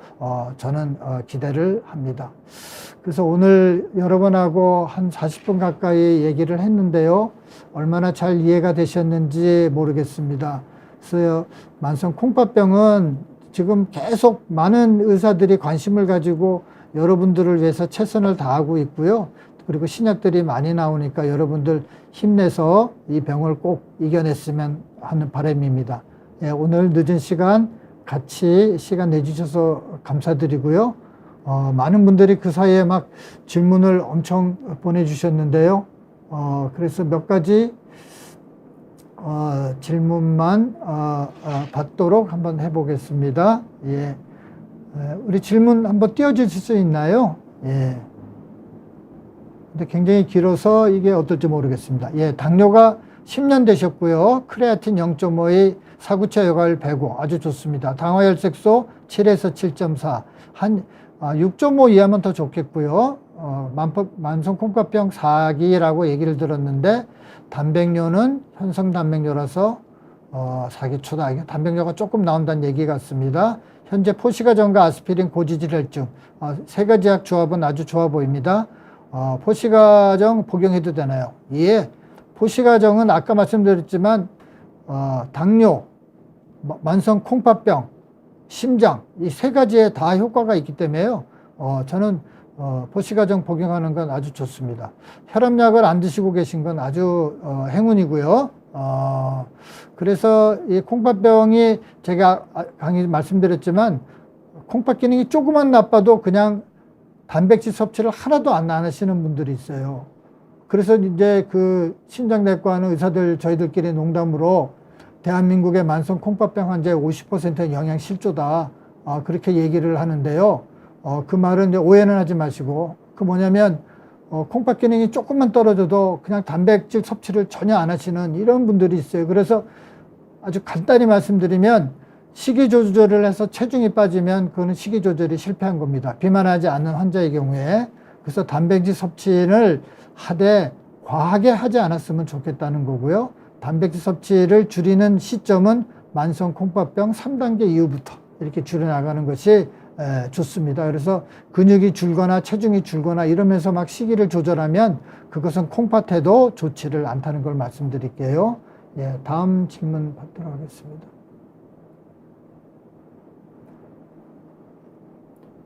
저는 기대를 합니다. 그래서 오늘 여러분하고 한 40분 가까이 얘기를 했는데요. 얼마나 잘 이해가 되셨는지 모르겠습니다. 그래서 만성 콩팥병은 지금 계속 많은 의사들이 관심을 가지고 여러분들을 위해서 최선을 다하고 있고요. 그리고 신약들이 많이 나오니까 여러분들 힘내서 이 병을 꼭 이겨냈으면 하는 바람입니다. 예, 오늘 늦은 시간 같이 시간 내주셔서 감사드리고요. 많은 분들이 그 사이에 막 질문을 엄청 보내주셨는데요. 그래서 몇 가지 질문만 받도록 한번 해보겠습니다. 예, 우리 질문 한번 띄워주실 수 있나요? 예. 근데 굉장히 길어서 이게 어떨지 모르겠습니다. 예, 당뇨가 10년 되셨고요. 크레아틴 0.5의 사구체 여과율 105 아주 좋습니다. 당화혈색소 7에서 7.4 한 6.5 이하면 더 좋겠고요. 만성 콩팥병 4기라고 얘기를 들었는데 단백뇨는 현성 단백뇨라서 4기 초다. 이게 단백뇨가 조금 나온다는 얘기 같습니다. 현재 포시가정과 아스피린 고지질혈증 세 가지 약 조합은 아주 좋아 보입니다. 포시가정 복용해도 되나요? 예. 포시가정은 아까 말씀드렸지만 당뇨, 만성 콩팥병, 심장 이 세 가지에 다 효과가 있기 때문에요. 저는 포시가정 복용하는 건 아주 좋습니다. 혈압약을 안 드시고 계신 건 아주 행운이고요. 그래서 이 콩팥병이 제가 강의 말씀드렸지만 콩팥 기능이 조금만 나빠도 그냥 단백질 섭취를 하나도 안 하시는 분들이 있어요. 그래서 이제 그 신장내과 하는 의사들 저희들끼리 농담으로 대한민국의 만성 콩팥병 환자의 50%는 영양실조다. 그렇게 얘기를 하는데요. 그 말은 이제 오해는 하지 마시고 그 뭐냐면 콩팥 기능이 조금만 떨어져도 그냥 단백질 섭취를 전혀 안 하시는 이런 분들이 있어요. 그래서 아주 간단히 말씀드리면 식이 조절을 해서 체중이 빠지면 그거는 식이 조절이 실패한 겁니다. 비만하지 않는 환자의 경우에. 그래서 단백질 섭취를 하되 과하게 하지 않았으면 좋겠다는 거고요. 단백질 섭취를 줄이는 시점은 만성 콩팥병 3단계 이후부터 이렇게 줄여나가는 것이 좋습니다. 그래서 근육이 줄거나 체중이 줄거나 이러면서 막 시기를 조절하면 그것은 콩팥에도 좋지를 않다는 걸 말씀드릴게요. 예, 다음 질문 받도록 하겠습니다.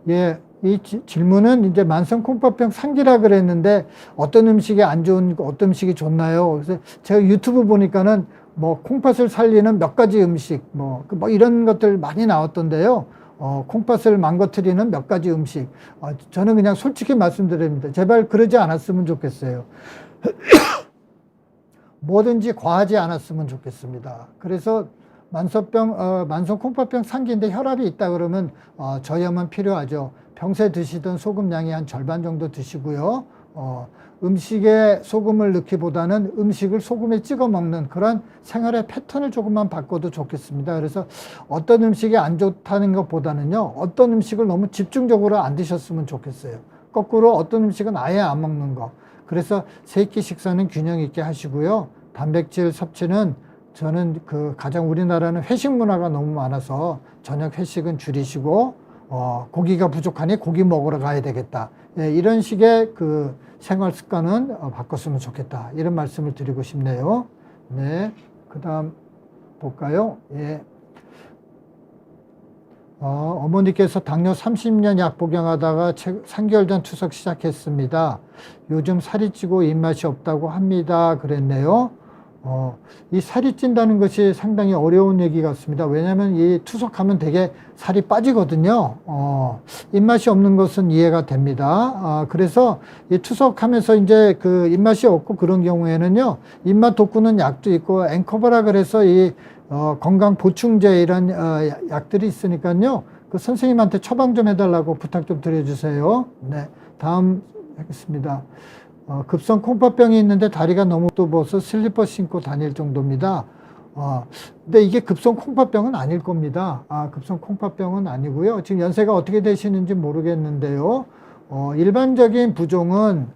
예, 이 질문은 이제 만성 콩팥병 상기라 그랬는데 어떤 음식이 안 좋은, 어떤 음식이 좋나요? 그래서 제가 유튜브 보니까는 뭐 콩팥을 살리는 몇 가지 음식, 뭐 이런 것들 많이 나왔던데요. 콩팥을 망가뜨리는 몇 가지 음식. 저는 그냥 솔직히 말씀드립니다. 제발 그러지 않았으면 좋겠어요. 뭐든지 과하지 않았으면 좋겠습니다. 그래서 만성 콩팥병 상기인데 혈압이 있다 그러면 저염은 필요하죠. 평소에 드시던 소금 양이 한 절반 정도 드시고요. 음식에 소금을 넣기보다는 음식을 소금에 찍어 먹는 그런 생활의 패턴을 조금만 바꿔도 좋겠습니다. 그래서 어떤 음식이 안 좋다는 것보다는요, 어떤 음식을 너무 집중적으로 안 드셨으면 좋겠어요. 거꾸로 어떤 음식은 아예 안 먹는 거. 그래서 세 끼 식사는 균형 있게 하시고요. 단백질 섭취는 저는 가장 우리나라는 회식 문화가 너무 많아서 저녁 회식은 줄이시고 고기가 부족하니 고기 먹으러 가야 되겠다. 예, 이런 식의 생활 습관은 바꿨으면 좋겠다. 이런 말씀을 드리고 싶네요. 네, 그다음 볼까요? 예. 어머니께서 당뇨 30년 약 복용하다가 3개월 전 투석 시작했습니다. 요즘 살이 찌고 입맛이 없다고 합니다. 그랬네요. 이 살이 찐다는 것이 상당히 어려운 얘기 같습니다. 왜냐하면 이 투석하면 되게 살이 빠지거든요. 입맛이 없는 것은 이해가 됩니다. 그래서 이 투석하면서 이제 입맛이 없고 그런 경우에는요, 입맛 돋구는 약도 있고 앵커바라 그래서 이 건강 보충제 이런 약들이 있으니까요. 선생님한테 처방 좀 해달라고 부탁 좀 드려주세요. 네, 다음 하겠습니다. 급성 콩팥병이 있는데 다리가 너무 좁아서 슬리퍼 신고 다닐 정도입니다. 근데 이게 급성 콩팥병은 아닐 겁니다. 급성 콩팥병은 아니고요. 지금 연세가 어떻게 되시는지 모르겠는데요. 일반적인 부종은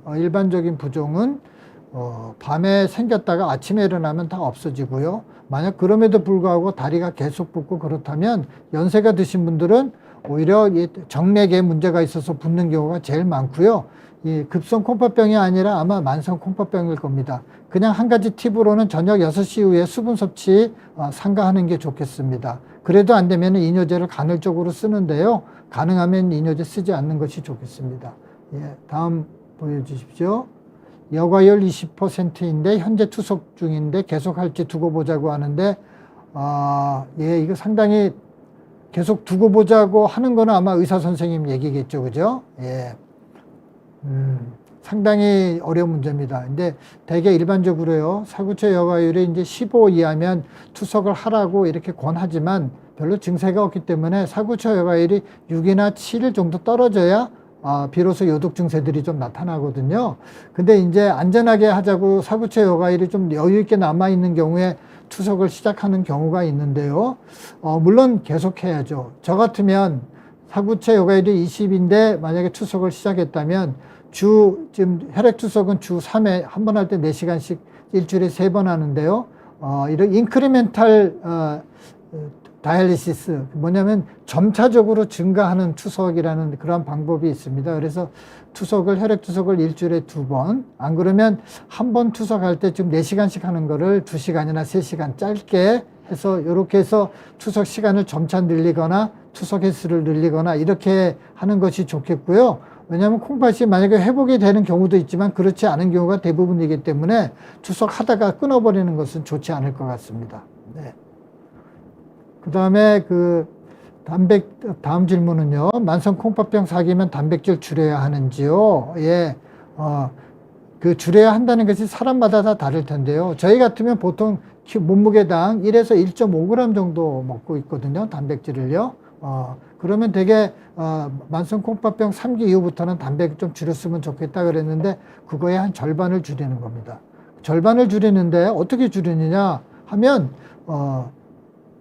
밤에 생겼다가 아침에 일어나면 다 없어지고요. 만약 그럼에도 불구하고 다리가 계속 붓고 그렇다면 연세가 드신 분들은 오히려 이 정맥에 문제가 있어서 붓는 경우가 제일 많고요. 이 급성 콩팥병이 아니라 아마 만성 콩팥병일 겁니다. 그냥 한 가지 팁으로는 저녁 6시 이후에 수분 섭취 삼가하는 게 좋겠습니다. 그래도 안 되면 이뇨제를 간헐적으로 쓰는데요. 가능하면 이뇨제 쓰지 않는 것이 좋겠습니다. 예, 다음 보여주십시오. 여과율 20%인데 현재 투석 중인데 계속 할지 두고 보자고 하는데 예, 이거 상당히 계속 두고 보자고 하는 거는 아마 의사 선생님 얘기겠죠, 그죠? 예. 상당히 어려운 문제입니다. 근데 대개 일반적으로요, 사구체 여과율이 이제 15 이하면 투석을 하라고 이렇게 권하지만 별로 증세가 없기 때문에 사구체 여과율이 6이나 7일 정도 떨어져야 비로소 요독 증세들이 좀 나타나거든요. 근데 이제 안전하게 하자고 사구체 여과율이 좀 여유 있게 남아 있는 경우에 투석을 시작하는 경우가 있는데요. 물론 계속해야죠. 저 같으면 사구체 여과율이 20인데 만약에 투석을 시작했다면 지금 혈액 투석은 주 3회 한 번 할 때 4시간씩 일주일에 3번 하는데요. 이런 인크리멘탈 다이알리시스, 뭐냐면 점차적으로 증가하는 투석이라는 그런 방법이 있습니다. 그래서 혈액 투석을 일주일에 2번, 안 그러면 한 번 투석할 때 지금 4시간씩 하는 거를 2시간이나 3시간 짧게 해서 이렇게 해서 투석 시간을 점차 늘리거나 투석 횟수를 늘리거나 이렇게 하는 것이 좋겠고요. 왜냐하면 콩팥이 만약에 회복이 되는 경우도 있지만 그렇지 않은 경우가 대부분이기 때문에 투석하다가 끊어버리는 것은 좋지 않을 것 같습니다. 네. 그 다음에 다음 질문은요. 만성 콩팥병 사기면 단백질 줄여야 하는지요? 예. 줄여야 한다는 것이 사람마다 다 다를 텐데요. 저희 같으면 보통 몸무게당 1에서 1.5g 정도 먹고 있거든요. 단백질을요. 그러면 되게 만성 콩팥병 3기 이후부터는 담배 좀 줄였으면 좋겠다 그랬는데 그거의 한 절반을 줄이는 겁니다. 절반을 줄이는데 어떻게 줄이느냐 하면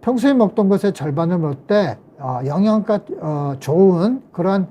평소에 먹던 것의 절반을 먹을 때 영양가 좋은 그런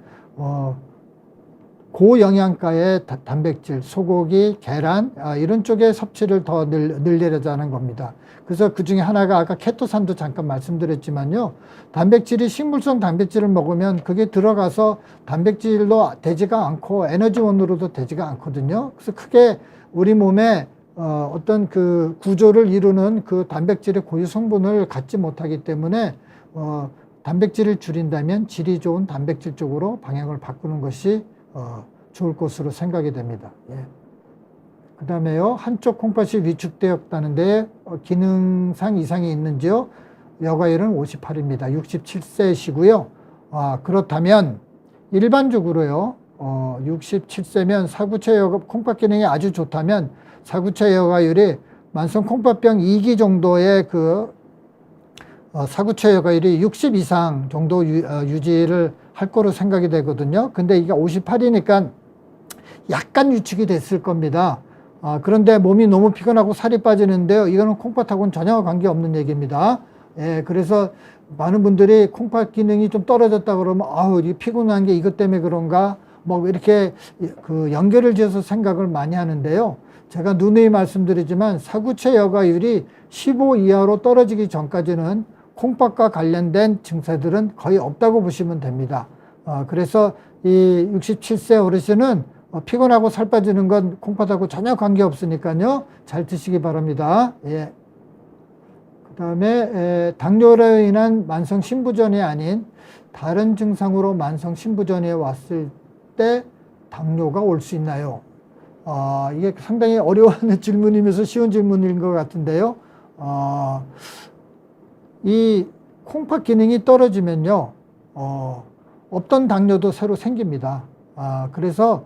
고영양가의 단백질, 소고기, 계란 이런 쪽의 섭취를 더 늘리려자는 겁니다. 그래서 그 중에 하나가 아까 케토산도 잠깐 말씀드렸지만요. 단백질이 식물성 단백질을 먹으면 그게 들어가서 단백질로 되지가 않고 에너지원으로도 되지가 않거든요. 그래서 크게 우리 몸에 어떤 그 구조를 이루는 그 단백질의 고유 성분을 갖지 못하기 때문에 단백질을 줄인다면 질이 좋은 단백질 쪽으로 방향을 바꾸는 것이 좋을 것으로 생각이 됩니다. 예. 그 다음에요, 한쪽 콩팥이 위축되었다는데 기능상 이상이 있는지요? 여가율은 58입니다. 67세시고요. 그렇다면 일반적으로요, 67세면 사구체 콩팥 기능이 아주 좋다면 사구체 여가율이 만성 콩팥병 2기 정도의 사구체 여가율이 60 이상 정도 유지를 할 거로 생각이 되거든요. 근데 이게 58이니까 약간 위축이 됐을 겁니다. 그런데 몸이 너무 피곤하고 살이 빠지는데요. 이거는 콩팥하고는 전혀 관계없는 얘기입니다. 예, 그래서 많은 분들이 콩팥 기능이 좀 떨어졌다 그러면 이 피곤한 게 이것 때문에 그런가 뭐 이렇게 그 연결을 지어서 생각을 많이 하는데요. 제가 누누이 말씀드리지만 사구체 여가율이 15 이하로 떨어지기 전까지는 콩팥과 관련된 증세들은 거의 없다고 보시면 됩니다. 그래서 이 67세 어르신은 피곤하고 살 빠지는 건 콩팥하고 전혀 관계없으니까요. 잘 드시기 바랍니다. 예. 그 다음에 당뇨로 인한 만성 신부전이 아닌 다른 증상으로 만성 신부전이 왔을 때 당뇨가 올 수 있나요? 이게 상당히 어려워하는 질문이면서 쉬운 질문인 것 같은데요. 이 콩팥 기능이 떨어지면요, 없던 당뇨도 새로 생깁니다. 그래서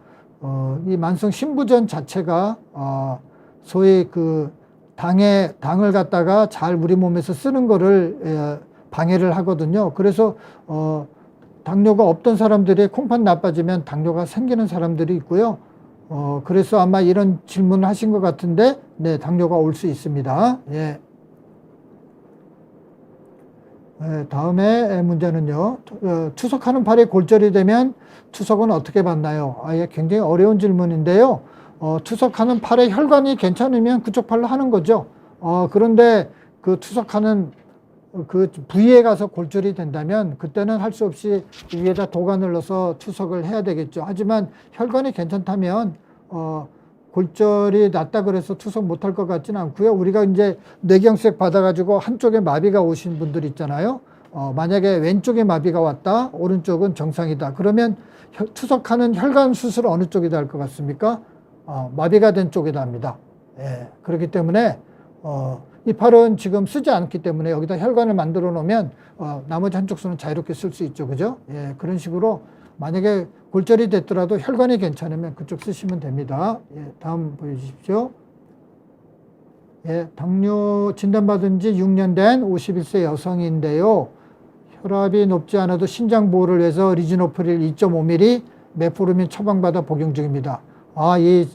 이 만성 신부전 자체가 소위 그 당을 갖다가 잘 우리 몸에서 쓰는 거를 방해를 하거든요. 그래서 당뇨가 없던 사람들이 콩팥 나빠지면 당뇨가 생기는 사람들이 있고요. 그래서 아마 이런 질문을 하신 것 같은데, 네, 당뇨가 올 수 있습니다. 예. 다음에 문제는요, 투석하는 팔에 골절이 되면 투석은 어떻게 받나요? 이게 굉장히 어려운 질문인데요. 투석하는 팔에 혈관이 괜찮으면 그쪽 팔로 하는 거죠. 그런데 그 투석하는 그 부위에 가서 골절이 된다면 그때는 할 수 없이 위에다 도관을 넣어서 투석을 해야 되겠죠. 하지만 혈관이 괜찮다면 골절이 낫다 그래서 투석 못할 것 같지는 않고요. 우리가 이제 뇌경색 받아가지고 한쪽에 마비가 오신 분들 있잖아요. 만약에 왼쪽에 마비가 왔다, 오른쪽은 정상이다. 그러면 투석하는 혈관 수술 어느 쪽이다 할 것 같습니까? 마비가 된 쪽이다 합니다. 예, 그렇기 때문에 이 팔은 지금 쓰지 않기 때문에 여기다 혈관을 만들어 놓으면 나머지 한쪽 손은 자유롭게 쓸 수 있죠. 그죠? 예, 그런 식으로 만약에 골절이 됐더라도 혈관이 괜찮으면 그쪽 쓰시면 됩니다. 예, 다음 보여주십시오. 예, 당뇨 진단받은 지 6년 된 51세 여성인데요. 혈압이 높지 않아도 신장 보호를 위해서 리지노프릴 2.5ml 메포르민 처방받아 복용 중입니다. 이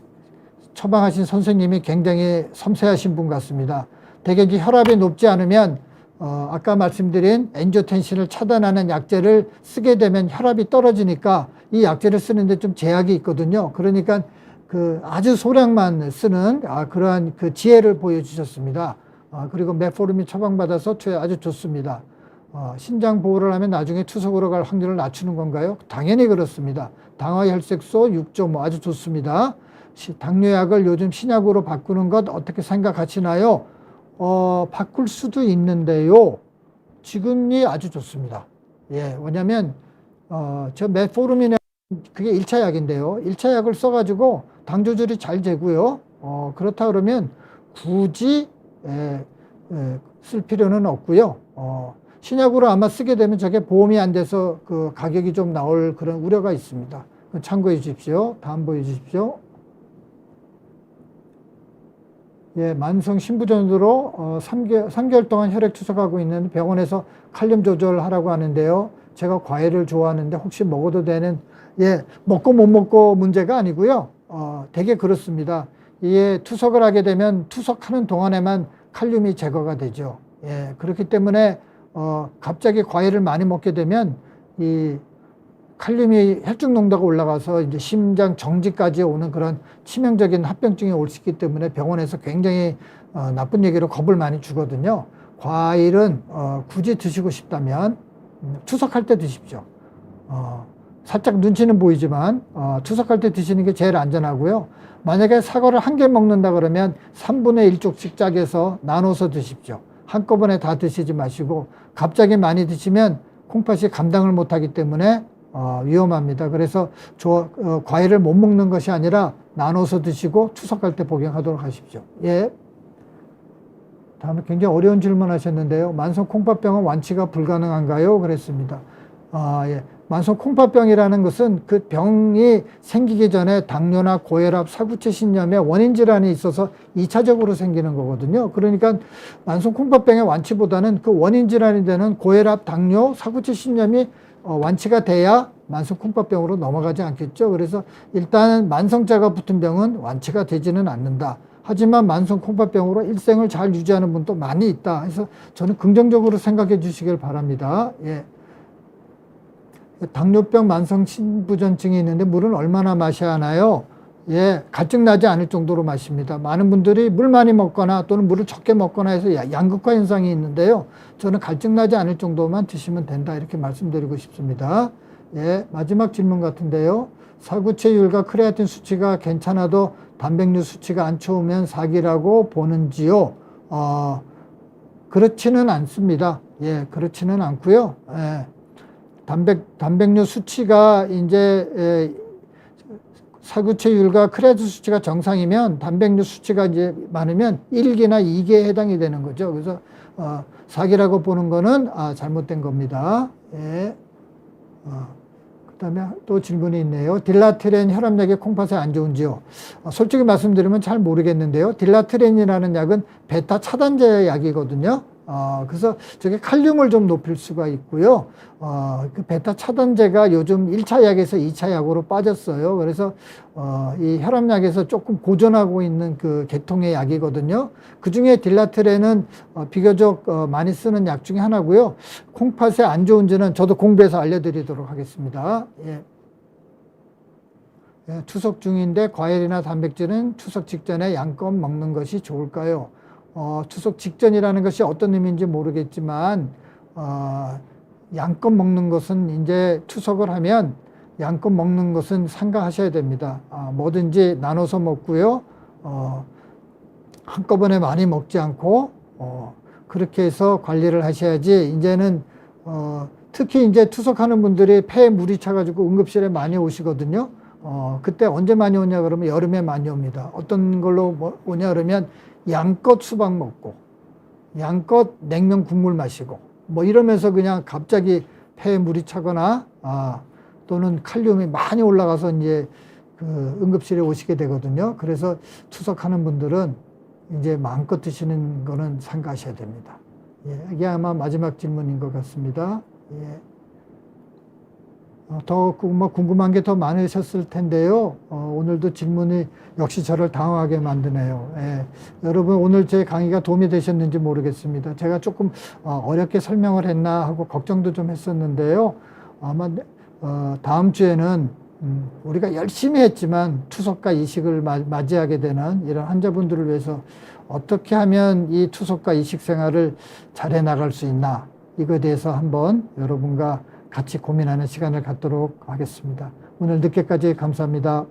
처방하신 선생님이 굉장히 섬세하신 분 같습니다. 대개 이제 혈압이 높지 않으면 아까 말씀드린 엔지오텐신을 차단하는 약제를 쓰게 되면 혈압이 떨어지니까 이 약제를 쓰는데 좀 제약이 있거든요. 그러니까 그 아주 소량만 쓰는 그러한 그 지혜를 보여주셨습니다. 그리고 메포르민 처방받아서 아주 좋습니다. 신장 보호를 하면 나중에 투석으로 갈 확률을 낮추는 건가요? 당연히 그렇습니다. 당화혈색소 6.5 아주 좋습니다. 당뇨약을 요즘 신약으로 바꾸는 것 어떻게 생각하시나요? 바꿀 수도 있는데요. 지금이 아주 좋습니다. 예, 왜냐면, 저 메포르민은 그게 1차 약인데요. 1차 약을 써가지고 당 조절이 잘 되고요. 그렇다 그러면 굳이, 쓸 필요는 없고요. 신약으로 아마 쓰게 되면 저게 보험이 안 돼서 그 가격이 좀 나올 그런 우려가 있습니다. 참고해 주십시오. 다음 보여주십시오. 예, 만성 신부전으로 3개월 동안 혈액 투석하고 있는 병원에서 칼륨 조절하라고 하는데요. 제가 과일을 좋아하는데 혹시 먹어도 되는, 예, 먹고 못 먹고 문제가 아니고요. 되게 그렇습니다. 이게 투석을 하게 되면 투석하는 동안에만 칼륨이 제거가 되죠. 예, 그렇기 때문에 갑자기 과일을 많이 먹게 되면 이 칼륨이 혈중 농도가 올라가서 이제 심장 정지까지 오는 그런 치명적인 합병증이 올 수 있기 때문에 병원에서 굉장히 나쁜 얘기로 겁을 많이 주거든요. 과일은 굳이 드시고 싶다면 투석할 때 드십시오. 살짝 눈치는 보이지만 투석할 때 드시는 게 제일 안전하고요. 만약에 사과를 한 개 먹는다 그러면 3분의 1쪽씩 짜게서 나눠서 드십시오. 한꺼번에 다 드시지 마시고 갑자기 많이 드시면 콩팥이 감당을 못하기 때문에 위험합니다. 그래서 과일을 못 먹는 것이 아니라 나눠서 드시고 투석할 때 복용하도록 하십시오. 예. 다음에 굉장히 어려운 질문 하셨는데요. 만성 콩팥병은 완치가 불가능한가요? 그랬습니다. 예. 만성 콩팥병이라는 것은 그 병이 생기기 전에 당뇨나 고혈압, 사구체 신염의 원인 질환이 있어서 2차적으로 생기는 거거든요. 그러니까 만성 콩팥병의 완치보다는 그 원인 질환이 되는 고혈압, 당뇨, 사구체 신염이 완치가 돼야 만성 콩팥병으로 넘어가지 않겠죠. 그래서 일단은 만성자가 붙은 병은 완치가 되지는 않는다. 하지만 만성 콩팥병으로 일생을 잘 유지하는 분도 많이 있다. 그래서 저는 긍정적으로 생각해 주시길 바랍니다. 예. 당뇨병 만성 신부전증이 있는데 물은 얼마나 마셔야 하나요? 예, 갈증 나지 않을 정도로 마십니다. 많은 분들이 물 많이 먹거나 또는 물을 적게 먹거나 해서 양극화 현상이 있는데요. 저는 갈증 나지 않을 정도만 드시면 된다 이렇게 말씀드리고 싶습니다. 예, 마지막 질문 같은데요. 사구체율과 크레아틴 수치가 괜찮아도 단백뇨 수치가 안 좋으면 사기라고 보는지요? 그렇지는 않습니다. 예, 그렇지는 않고요. 예. 단백뇨 수치가 이제 사구체율과 크레아틴 수치가 정상이면 단백뇨 수치가 이제 많으면 1기나 2기에 해당이 되는 거죠. 그래서 사기라고 보는 거는 잘못된 겁니다. 예. 그다음에 또 질문이 있네요. 딜라트렌 혈압약이 콩팥에 안 좋은지요? 솔직히 말씀드리면 잘 모르겠는데요. 딜라트렌이라는 약은 베타 차단제 약이거든요. 그래서 저게 칼륨을 좀 높일 수가 있고요. 그 베타 차단제가 요즘 1차 약에서 2차 약으로 빠졌어요. 그래서 이 혈압약에서 조금 보존하고 있는 그 계통의 약이거든요. 그 중에 딜라트렌은 비교적 많이 쓰는 약 중에 하나고요. 콩팥에 안 좋은지는 저도 공부해서 알려드리도록 하겠습니다. 예. 예, 투석 중인데 과일이나 단백질은 투석 직전에 양껏 먹는 것이 좋을까요? 투석 직전이라는 것이 어떤 의미인지 모르겠지만 양껏 먹는 것은 이제 투석을 하면 양껏 먹는 것은 삼가하셔야 됩니다. 뭐든지 나눠서 먹고요. 한꺼번에 많이 먹지 않고 그렇게 해서 관리를 하셔야지. 이제는 특히 이제 투석하는 분들이 폐에 물이 차가지고 응급실에 많이 오시거든요. 그때 언제 많이 오냐 그러면 여름에 많이 옵니다. 어떤 걸로 오냐 그러면 양껏 수박 먹고 양껏 냉면 국물 마시고 뭐 이러면서 그냥 갑자기 폐에 물이 차거나 또는 칼륨이 많이 올라가서 이제 그 응급실에 오시게 되거든요. 그래서 투석하는 분들은 이제 마음껏 드시는 거는 삼가하셔야 됩니다. 예, 이게 아마 마지막 질문인 것 같습니다. 예. 더 궁금한 게 더 많으셨을 텐데요. 오늘도 질문이 역시 저를 당황하게 만드네요. 예. 여러분 오늘 제 강의가 도움이 되셨는지 모르겠습니다. 제가 조금 어렵게 설명을 했나 하고 걱정도 좀 했었는데요. 아마 다음 주에는 우리가 열심히 했지만 투석과 이식을 맞이하게 되는 이런 환자분들을 위해서 어떻게 하면 이 투석과 이식 생활을 잘해 나갈 수 있나 이거에 대해서 한번 여러분과 같이 고민하는 시간을 갖도록 하겠습니다. 오늘 늦게까지 감사합니다.